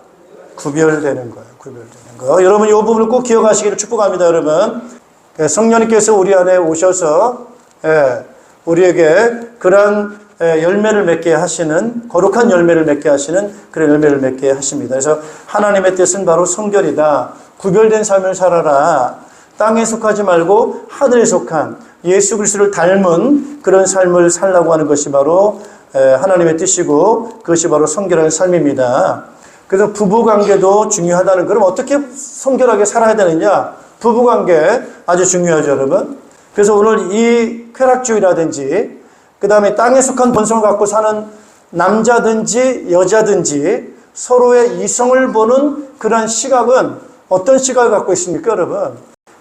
Speaker 2: 구별되는 거예요. 구별되는 거. 여러분 이 부분을 꼭 기억하시기를 축복합니다. 여러분. 성령님께서 우리 안에 오셔서, 예, 우리에게 그러한 열매를 맺게 하시는, 거룩한 열매를 맺게 하시는 그런 열매를 맺게 하십니다. 그래서 하나님의 뜻은 바로 성결이다. 구별된 삶을 살아라. 땅에 속하지 말고 하늘에 속한 예수 그리스도를 닮은 그런 삶을 살라고 하는 것이 바로 하나님의 뜻이고 그것이 바로 성결한 삶입니다. 그래서 부부관계도 중요하다는, 그럼 어떻게 성결하게 살아야 되느냐? 부부관계 아주 중요하죠, 여러분. 그래서 오늘 이 쾌락주의라든지 그 다음에 땅에 속한 본성을 갖고 사는 남자든지 여자든지 서로의 이성을 보는 그런 시각은 어떤 시각을 갖고 있습니까, 여러분?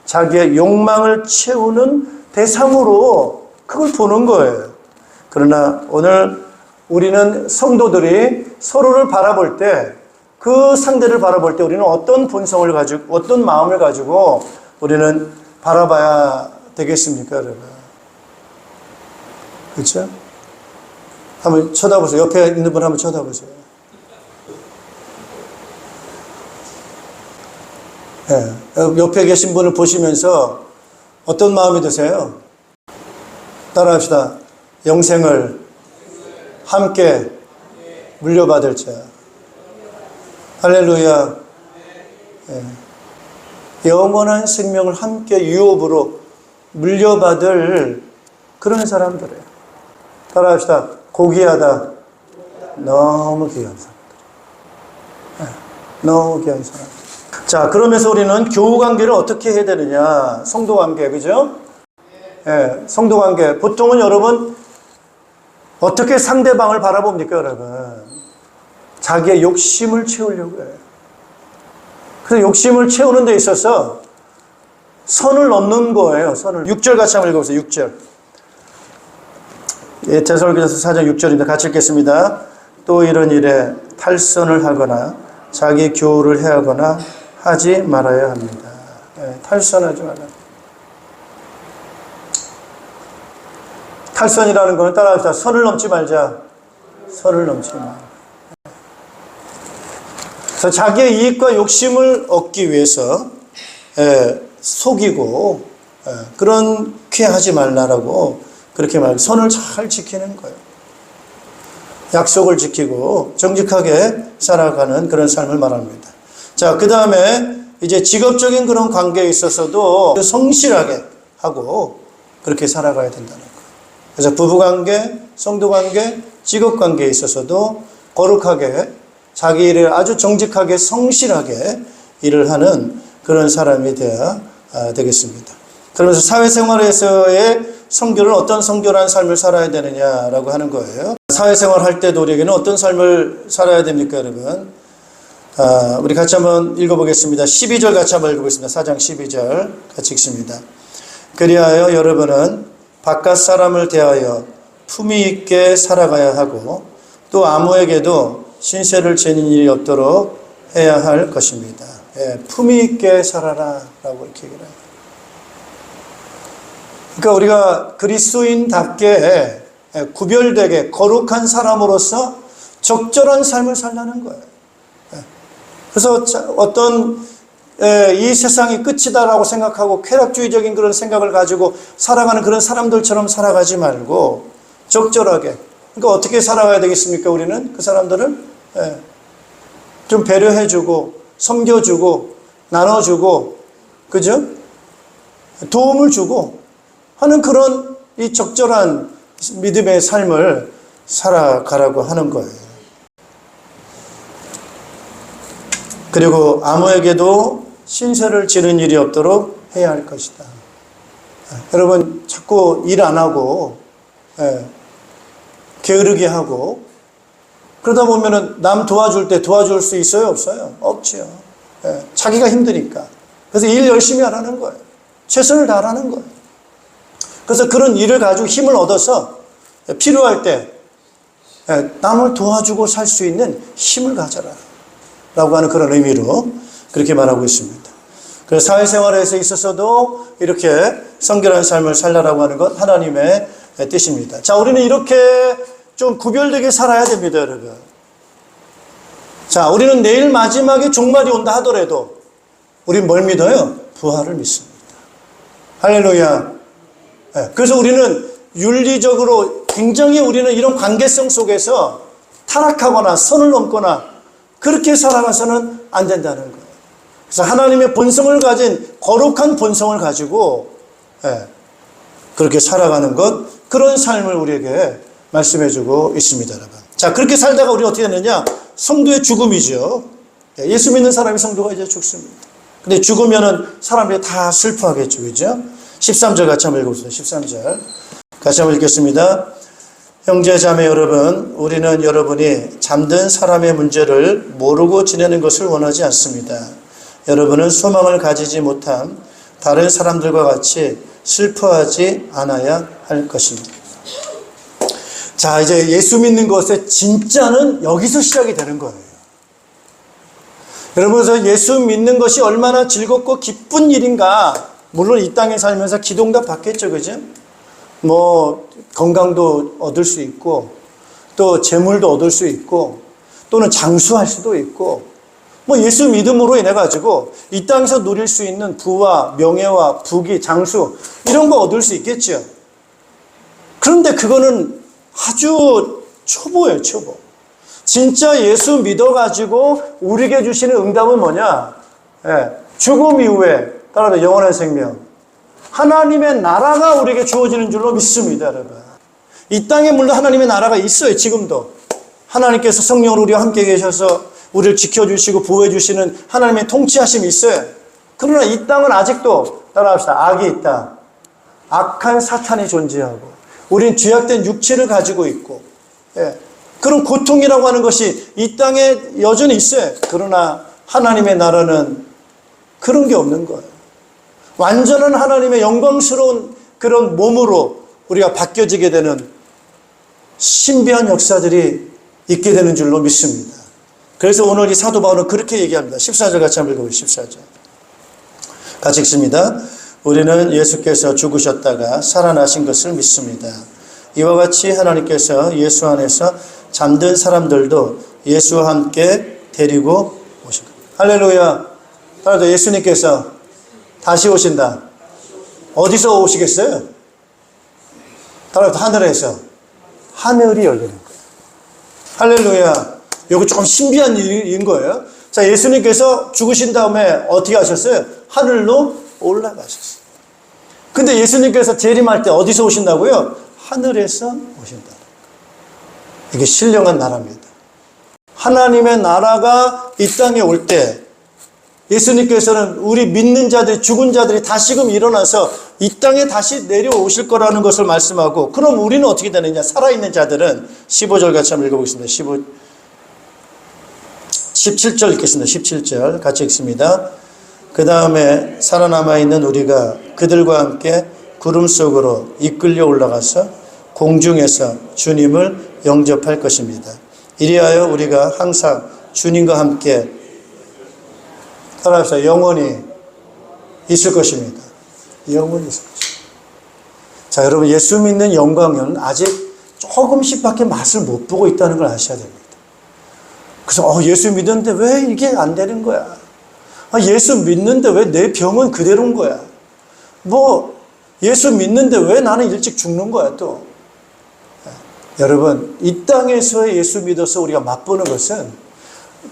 Speaker 2: 자기의 욕망을 채우는 대상으로 그걸 보는 거예요. 그러나 오늘 우리는 성도들이 서로를 바라볼 때, 그 상대를 바라볼 때 우리는 어떤 본성을 가지고, 어떤 마음을 가지고 우리는 바라봐야 되겠습니까, 여러분? 그렇죠? 한번 쳐다보세요. 옆에 있는 분 한번 쳐다보세요. 네. 옆에 계신 분을 보시면서 어떤 마음이 드세요? 따라합시다. 영생을 함께 물려받을 자. 할렐루야. 네. 영원한 생명을 함께 유업으로 물려받을 그런 사람들이에요. 따라합시다. 고귀하다. 너무 귀한 사람들. 네. 너무 귀한 사람들. 자, 그러면서 우리는 교우관계를 어떻게 해야 되느냐? 성도관계, 그죠? 예, 성도관계. 보통은 여러분 어떻게 상대방을 바라봅니까, 여러분? 자기의 욕심을 채우려고 해요. 그래서 욕심을 채우는 데 있어서 선을 넘는 거예요. 선을. 6절 같이 한번 읽어보세요. 6절. 예, 데살로니가서 4장 6절입니다. 같이 읽겠습니다. 또 이런 일에 탈선을 하거나 자기 교우를 해하거나 하지 말아야 합니다. 예, 탈선하지 말아야 합니다. 탈선이라는 것은 따라합시다. 선을 넘지 말자. 선을 넘지 마. 그래서 자기의 이익과 욕심을 얻기 위해서 속이고 그렇게 하지 말라라고 그렇게 말해요. 선을 잘 지키는 거예요. 약속을 지키고 정직하게 살아가는 그런 삶을 말합니다. 자, 그 다음에 이제 직업적인 그런 관계에 있어서도 성실하게 하고 그렇게 살아가야 된다는 거예요. 그래서 부부관계, 성도관계, 직업관계에 있어서도 거룩하게 자기 일을 아주 정직하게 성실하게 일을 하는 그런 사람이 되어야 되겠습니다. 그러면서 사회생활에서의 성결은 어떤 성결한 삶을 살아야 되느냐라고 하는 거예요. 사회생활 할 때도 우리에게는 어떤 삶을 살아야 됩니까, 여러분? 우리 같이 한번 읽어보겠습니다. 12절 같이 한번 읽어보겠습니다. 4장 12절 같이 읽습니다. 그리하여 여러분은 바깥 사람을 대하여 품위 있게 살아가야 하고 또 아무에게도 신세를 지는 일이 없도록 해야 할 것입니다. 예, 품위 있게 살아라 라고 이렇게 얘기를 해요. 그러니까 우리가 그리스도인답게 구별되게 거룩한 사람으로서 적절한 삶을 살라는 거예요. 그래서 어떤 이 세상이 끝이다라고 생각하고 쾌락주의적인 그런 생각을 가지고 살아가는 그런 사람들처럼 살아가지 말고 적절하게. 그러니까 어떻게 살아가야 되겠습니까? 우리는 그 사람들을 좀 배려해주고 섬겨주고 나눠주고 그죠? 도움을 주고 하는 그런 이 적절한 믿음의 삶을 살아가라고 하는 거예요. 그리고 아무에게도 신세를 지는 일이 없도록 해야 할 것이다. 여러분 자꾸 일 안 하고 게으르게 하고 그러다 보면은 남 도와줄 때 도와줄 수 있어요? 없어요? 없지요. 자기가 힘드니까. 그래서 일 열심히 하라는 거예요. 최선을 다하라는 거예요. 그래서 그런 일을 가지고 힘을 얻어서 필요할 때 남을 도와주고 살 수 있는 힘을 가져라 라고 하는 그런 의미로 그렇게 말하고 있습니다. 그래서 사회생활에서 있어서도 이렇게 성결한 삶을 살라라고 하는 것 하나님의 뜻입니다. 자, 우리는 이렇게 좀 구별되게 살아야 됩니다, 여러분. 자, 우리는 내일 마지막에 종말이 온다 하더라도 우리는 뭘 믿어요? 부활을 믿습니다. 할렐루야. 그래서 우리는 윤리적으로 굉장히 우리는 이런 관계성 속에서 타락하거나 선을 넘거나 그렇게 살아가서는 안 된다는 거예요. 그래서 하나님의 본성을 가진 거룩한 본성을 가지고 그렇게 살아가는 것, 그런 삶을 우리에게 말씀해주고 있습니다, 여러분. 자, 그렇게 살다가 우리 어떻게 되느냐? 성도의 죽음이죠. 예수 믿는 사람이 성도가 이제 죽습니다. 근데 죽으면은 사람들이 다 슬퍼하겠죠, 그죠? 13절 같이 한번 읽어보세요. 13절 같이 한번 읽겠습니다. 형제 자매 여러분, 우리는 여러분이 잠든 사람의 문제를 모르고 지내는 것을 원하지 않습니다. 여러분은 소망을 가지지 못한 다른 사람들과 같이 슬퍼하지 않아야 할 것입니다. 자, 이제 예수 믿는 것의 진짜는 여기서 시작이 되는 거예요. 여러분, 그래서 예수 믿는 것이 얼마나 즐겁고 기쁜 일인가. 물론 이 땅에 살면서 기도응답 받겠죠, 그죠? 뭐 건강도 얻을 수 있고 또 재물도 얻을 수 있고 또는 장수할 수도 있고 뭐 예수 믿음으로 인해 가지고 이 땅에서 누릴 수 있는 부와 명예와 부귀, 장수 이런 거 얻을 수 있겠죠. 그런데 그거는 아주 초보예요, 초보. 진짜 예수 믿어가지고 우리에게 주시는 응답은 뭐냐? 죽음 이후에 따라서 영원한 생명, 하나님의 나라가 우리에게 주어지는 줄로 믿습니다, 여러분. 이 땅에 물론 하나님의 나라가 있어요, 지금도. 하나님께서 성령으로 우리와 함께 계셔서 우리를 지켜주시고 보호해주시는 하나님의 통치하심이 있어요. 그러나 이 땅은 아직도, 따라합시다, 악이 있다. 악한 사탄이 존재하고 우린 죄악된 육체를 가지고 있고 그런 고통이라고 하는 것이 이 땅에 여전히 있어요. 그러나 하나님의 나라는 그런 게 없는 거예요. 완전한 하나님의 영광스러운 그런 몸으로 우리가 바뀌어지게 되는 신비한 역사들이 있게 되는 줄로 믿습니다. 그래서 오늘 이 사도 바울은 그렇게 얘기합니다. 14절 같이 한번 읽어보세요. 14절 같이 읽습니다. 우리는 예수께서 죽으셨다가 살아나신 것을 믿습니다. 이와 같이 하나님께서 예수 안에서 잠든 사람들도 예수와 함께 데리고 오신 겁니다. 할렐루야. 따라서 예수님께서 다시 오신다. 어디서 오시겠어요? 따라서 하늘에서. 하늘이 열리는 거예요. 할렐루야. 이거 조금 신비한 일인 거예요. 자, 예수님께서 죽으신 다음에 어떻게 하셨어요? 하늘로 올라가셨어요. 근데 예수님께서 재림할 때 어디서 오신다고요? 하늘에서 오신다. 이게 신령한 나라입니다. 하나님의 나라가 이 땅에 올 때 예수님께서는 우리 믿는 자들이, 죽은 자들이 다시금 일어나서 이 땅에 다시 내려오실 거라는 것을 말씀하고, 그럼 우리는 어떻게 되느냐? 살아있는 자들은 15절 같이 한번 읽어보겠습니다. 17절 읽겠습니다. 17절 같이 읽습니다. 그 다음에 살아남아있는 우리가 그들과 함께 구름 속으로 이끌려 올라가서 공중에서 주님을 영접할 것입니다. 이리하여 우리가 항상 주님과 함께 따라합시다. 영원히 있을 것입니다. 영원히 있을 것입니다. 자, 여러분, 예수 믿는 영광은 아직 조금씩밖에 맛을 못 보고 있다는 걸 아셔야 됩니다. 그래서 예수 믿는데 왜 이게 안 되는 거야? 예수 믿는데 왜 내 병은 그대로인 거야? 예수 믿는데 왜 나는 일찍 죽는 거야 또? 여러분, 이 땅에서 예수 믿어서 우리가 맛보는 것은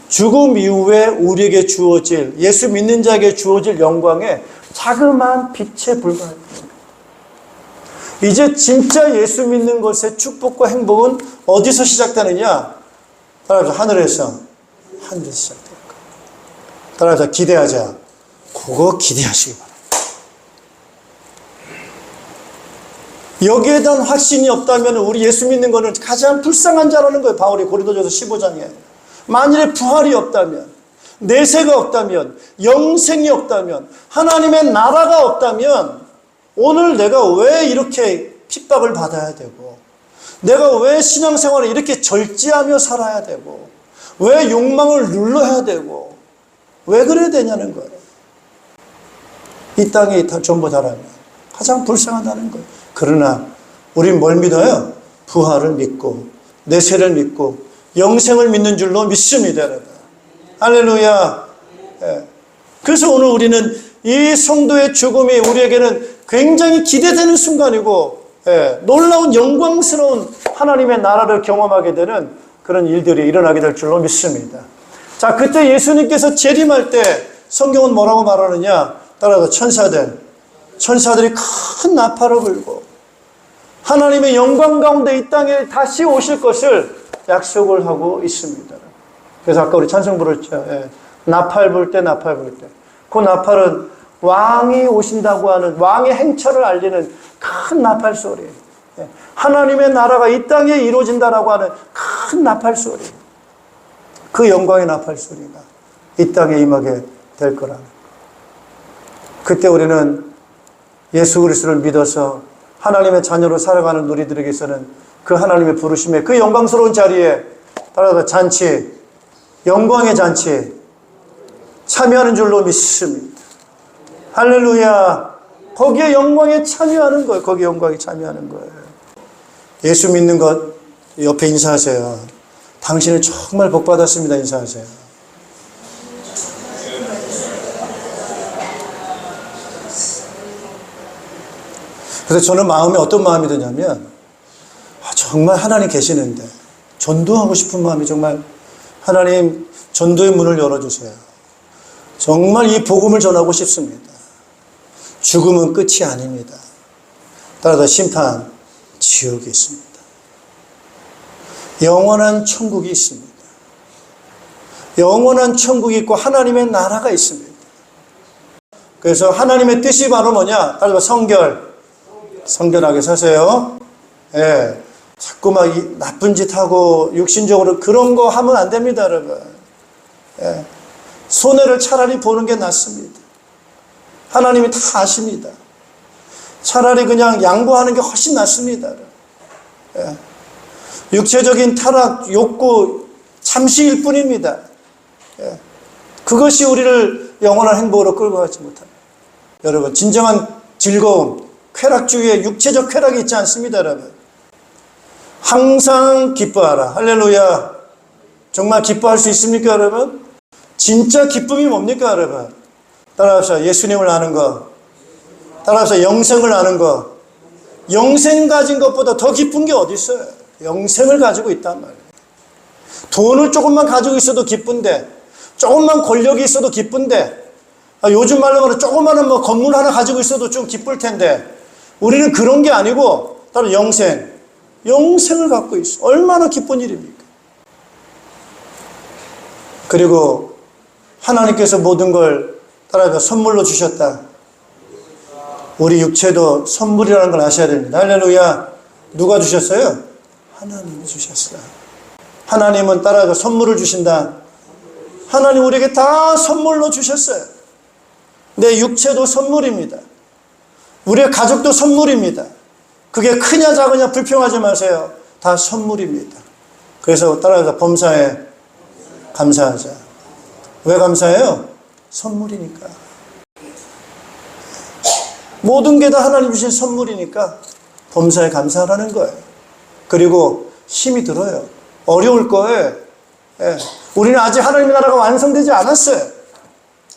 Speaker 2: 죽음 이후에 우리에게 주어질, 예수 믿는 자에게 주어질 영광의 자그마한 빛에 불과합니다. 이제 진짜 예수 믿는 것의 축복과 행복은 어디서 시작되느냐? 따라서 하늘에서 시작될 거예요. 따라서 기대하자. 그거 기대하시기 바랍니다. 여기에 대한 확신이 없다면 우리 예수 믿는 것은 가장 불쌍한 자라는 거예요. 바울이 고린도전서 15장에. 만일에 부활이 없다면, 내세가 없다면, 영생이 없다면, 하나님의 나라가 없다면 오늘 내가 왜 이렇게 핍박을 받아야 되고, 내가 왜 신앙생활을 이렇게 절제하며 살아야 되고, 왜 욕망을 눌러야 되고, 왜 그래야 되냐는 거예요. 이 땅이 전부 다라면 가장 불쌍하다는 거예요. 그러나 우린 뭘 믿어요? 부활을 믿고 내세를 믿고 영생을 믿는 줄로 믿습니다, 여러분. 할렐루야. 그래서 오늘 우리는 이 성도의 죽음이 우리에게는 굉장히 기대되는 순간이고, 놀라운 영광스러운 하나님의 나라를 경험하게 되는 그런 일들이 일어나게 될 줄로 믿습니다. 자, 그때 예수님께서 재림할 때 성경은 뭐라고 말하느냐? 따라서 천사들이 큰 나팔을 불고 하나님의 영광 가운데 이 땅에 다시 오실 것을 약속을 하고 있습니다. 그래서 아까 우리 찬송 부르죠. 나팔 불 때. 그 나팔은 왕이 오신다고 하는, 왕의 행처를 알리는 큰 나팔 소리. 하나님의 나라가 이 땅에 이루어진다라고 하는 큰 나팔 소리. 그 영광의 나팔 소리가 이 땅에 임하게 될 거라는 거. 그때 우리는 예수 그리스도를 믿어서 하나님의 자녀로 살아가는 우리들에게서는 그 하나님의 부르심에 그 영광스러운 자리에 따라서 잔치, 영광의 잔치 참여하는 줄로 믿습니다. 할렐루야. 거기에 영광에 참여하는 거예요. 거기에 영광에 참여하는 거예요. 예수 믿는 것 옆에 인사하세요. 당신은 정말 복 받았습니다. 인사하세요. 그래서 저는 마음에 어떤 마음이 드냐면, 정말 하나님 계시는데 전도하고 싶은 마음이, 정말 하나님 전도의 문을 열어주세요. 정말 이 복음을 전하고 싶습니다. 죽음은 끝이 아닙니다. 따라서 심판, 지옥이 있습니다. 영원한 천국이 있습니다. 영원한 천국이 있고 하나님의 나라가 있습니다. 그래서 하나님의 뜻이 바로 뭐냐? 따라서 성결하게 사세요. 자꾸 막 나쁜 짓 하고 육신적으로 그런 거 하면 안 됩니다, 여러분. 손해를 차라리 보는 게 낫습니다. 하나님이 다 아십니다. 차라리 그냥 양보하는 게 훨씬 낫습니다. 육체적인 타락, 욕구, 잠시일 뿐입니다. 그것이 우리를 영원한 행복으로 끌고 가지 못합니다. 여러분, 진정한 즐거움, 쾌락주의에 육체적 쾌락이 있지 않습니다, 여러분. 항상 기뻐하라. 할렐루야. 정말 기뻐할 수 있습니까, 여러분? 진짜 기쁨이 뭡니까, 여러분? 따라합시다. 예수님을 아는 것. 따라합시다. 영생을 아는 것. 영생 가진 것보다 더 기쁜 게 어디 있어요? 영생을 가지고 있단 말이에요. 돈을 조금만 가지고 있어도 기쁜데, 조금만 권력이 있어도 기쁜데, 요즘 말로 말하면 조그마한 건물 하나 가지고 있어도 좀 기쁠 텐데, 우리는 그런 게 아니고 따로 영생을 갖고 있어. 얼마나 기쁜 일입니까? 그리고 하나님께서 모든 걸 따라서 선물로 주셨다. 우리 육체도 선물이라는 걸 아셔야 됩니다. 할렐루야. 누가 주셨어요? 하나님이 주셨어요. 하나님은 따라서 선물을 주신다. 하나님 우리에게 다 선물로 주셨어요. 내 육체도 선물입니다. 우리의 가족도 선물입니다. 그게 크냐 작으냐 불평하지 마세요. 다 선물입니다. 그래서 따라서 범사에 감사하자. 왜 감사해요? 선물이니까. 모든 게 다 하나님 주신 선물이니까 범사에 감사하라는 거예요. 그리고 힘이 들어요. 어려울 거예요. 예. 우리는 아직 하나님의 나라가 완성되지 않았어요.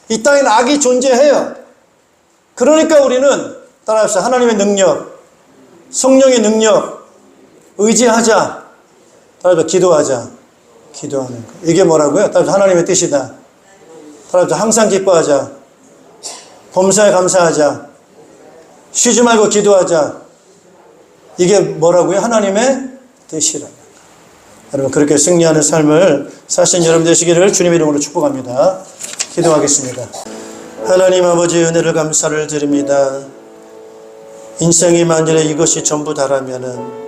Speaker 2: 이 땅에는 악이 존재해요. 그러니까 우리는 따라합시다. 하나님의 능력, 성령의 능력, 의지하자. 따라합시다. 기도하자. 기도하는 거. 이게 뭐라고요? 따라합시다. 하나님의 뜻이다. 따라합시다. 항상 기뻐하자. 범사에 감사하자. 쉬지 말고 기도하자. 이게 뭐라고요? 하나님의 뜻이라는 거. 여러분 그렇게 승리하는 삶을 사신 여러분 되시기를 주님의 이름으로 축복합니다. 기도하겠습니다. 하나님 아버지 은혜를 감사를 드립니다. 인생이 만일에 이것이 전부 다라면은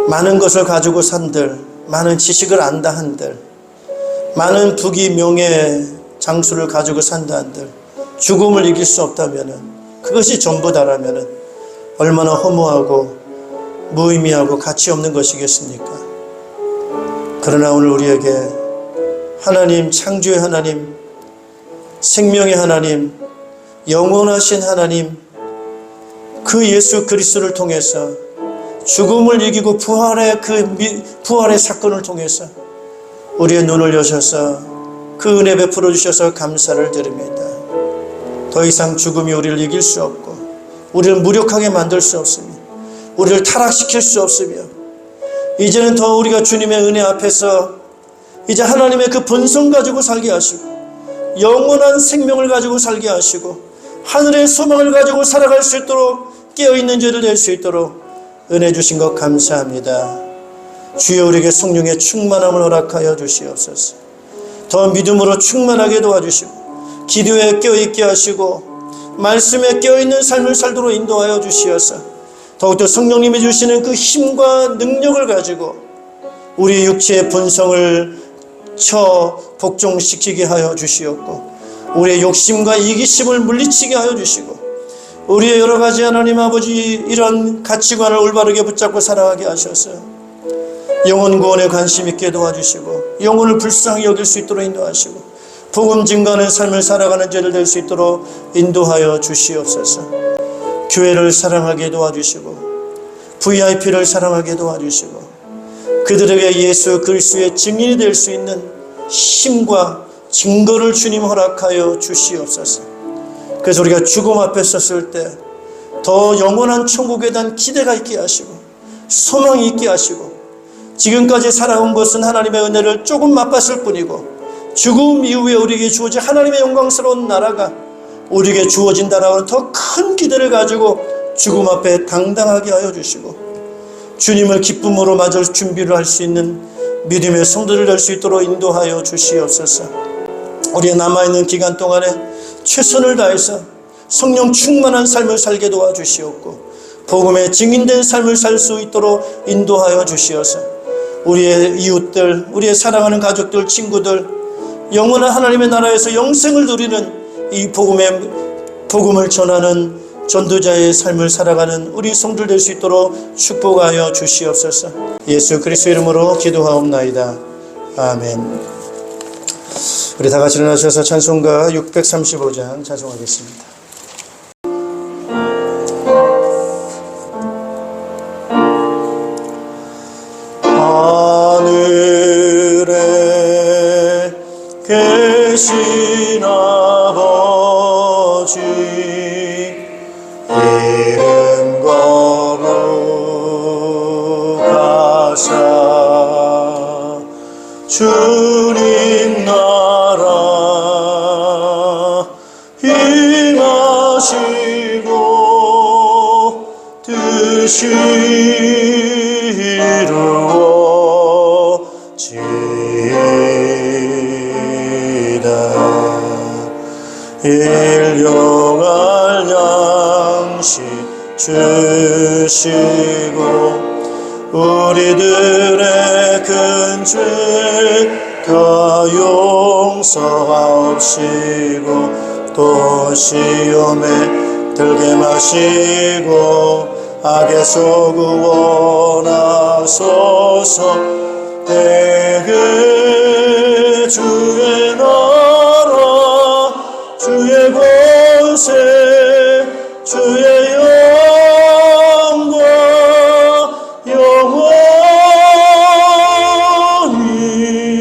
Speaker 2: 많은 것을 가지고 산들, 많은 지식을 안다 한들, 많은 부귀 명예 장수를 가지고 산다 한들, 죽음을 이길 수 없다면은, 그것이 전부 다라면은 얼마나 허무하고 무의미하고 가치 없는 것이겠습니까? 그러나 오늘 우리에게 하나님, 창조의 하나님, 생명의 하나님, 영원하신 하나님, 그 예수 그리스도를 통해서 죽음을 이기고 부활의 부활의 사건을 통해서 우리의 눈을 여셔서 그 은혜 베풀어 주셔서 감사를 드립니다. 더 이상 죽음이 우리를 이길 수 없고 우리를 무력하게 만들 수 없으며 우리를 타락시킬 수 없으며 이제는 더 우리가 주님의 은혜 앞에서 이제 하나님의 그 본성 가지고 살게 하시고 영원한 생명을 가지고 살게 하시고 하늘의 소망을 가지고 살아갈 수 있도록 깨어있는 죄를 낼 수 있도록 은혜 주신 것 감사합니다. 주여 우리에게 성령의 충만함을 허락하여 주시옵소서. 더 믿음으로 충만하게 도와주시고 기도에 깨어있게 하시고 말씀에 깨어있는 삶을 살도록 인도하여 주시어서 더욱더 성령님이 주시는 그 힘과 능력을 가지고 우리 육체의 본성을 복종시키게 하여 주시옵고 우리의 욕심과 이기심을 물리치게 하여 주시고 우리의 여러 가지 하나님 아버지 이런 가치관을 올바르게 붙잡고 살아가게 하셔서 영혼 구원에 관심 있게 도와주시고 영혼을 불쌍히 여길 수 있도록 인도하시고 복음 증거하는 삶을 살아가는 죄를 낼 수 있도록 인도하여 주시옵소서. 교회를 사랑하게 도와주시고 VIP를 사랑하게 도와주시고 그들에게 예수 그리스도의 증인이 될 수 있는 힘과 증거를 주님 허락하여 주시옵소서. 그래서 우리가 죽음 앞에 섰을 때 더 영원한 천국에 대한 기대가 있게 하시고 소망이 있게 하시고 지금까지 살아온 것은 하나님의 은혜를 조금 맛봤을 뿐이고 죽음 이후에 우리에게 주어진 하나님의 영광스러운 나라가 우리에게 주어진다라는 더 큰 기대를 가지고 죽음 앞에 당당하게 하여 주시고 주님을 기쁨으로 맞을 준비를 할 수 있는 믿음의 성도를 될 수 있도록 인도하여 주시옵소서. 우리의 남아있는 기간 동안에 최선을 다해서 성령 충만한 삶을 살게 도와주시옵고 복음의 증인된 삶을 살 수 있도록 인도하여 주시어서 우리의 이웃들, 우리의 사랑하는 가족들, 친구들 영원한 하나님의 나라에서 영생을 누리는 이 복음을 전하는 전도자의 삶을 살아가는 우리 성도들 될 수 있도록 축복하여 주시옵소서. 예수 그리스도 이름으로 기도하옵나이다. 아멘. 우리 다 같이 일어나셔서 찬송가 635장 찬송하겠습니다. 하늘에 계신 아버지 이름 거룩하사 주님 나라 임하시고 뜻이 이루어지이다. 일용할 양식 주시고 우리들의 큰 죄 다 용서하옵시고 또 시험에 들게 마시고 악에서 구원하소서. 내게 주의 나라 주의 권세 주의 영광 영원히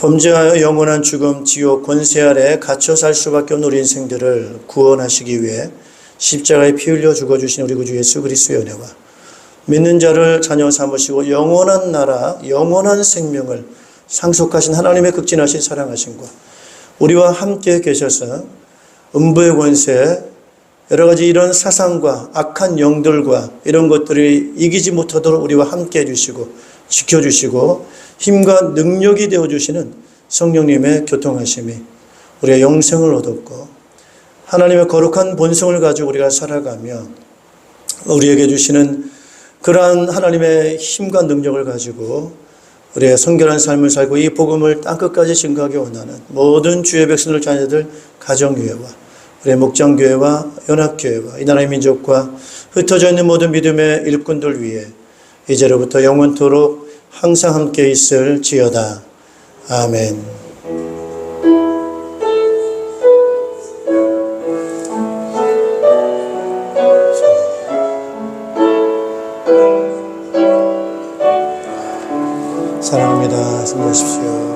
Speaker 2: 범죄하여 영원한 죽음, 지옥, 권세 아래 갇혀 살 수밖에 없는 우리 인생들을 구원하시기 위해 십자가에 피 흘려 죽어주신 우리 구주 예수 그리스도의 은혜와 믿는 자를 자녀 삼으시고 영원한 나라, 영원한 생명을 상속하신 하나님의 극진하신 사랑하심과 우리와 함께 계셔서 음부의 권세, 여러 가지 이런 사상과 악한 영들과 이런 것들이 이기지 못하도록 우리와 함께 해주시고 지켜주시고 힘과 능력이 되어주시는 성령님의 교통하심이 우리의 영생을 얻었고 하나님의 거룩한 본성을 가지고 우리가 살아가며 우리에게 주시는 그러한 하나님의 힘과 능력을 가지고 우리의 성결한 삶을 살고 이 복음을 땅끝까지 증거하기 원하는 모든 주의 백성들 자녀들 가정교회와 우리의 목장교회와 연합교회와 이 나라의 민족과 흩어져 있는 모든 믿음의 일꾼들 위해 이제로부터 영원토록 항상 함께 있을지어다. 아멘. 사랑합니다. 승리하십시오.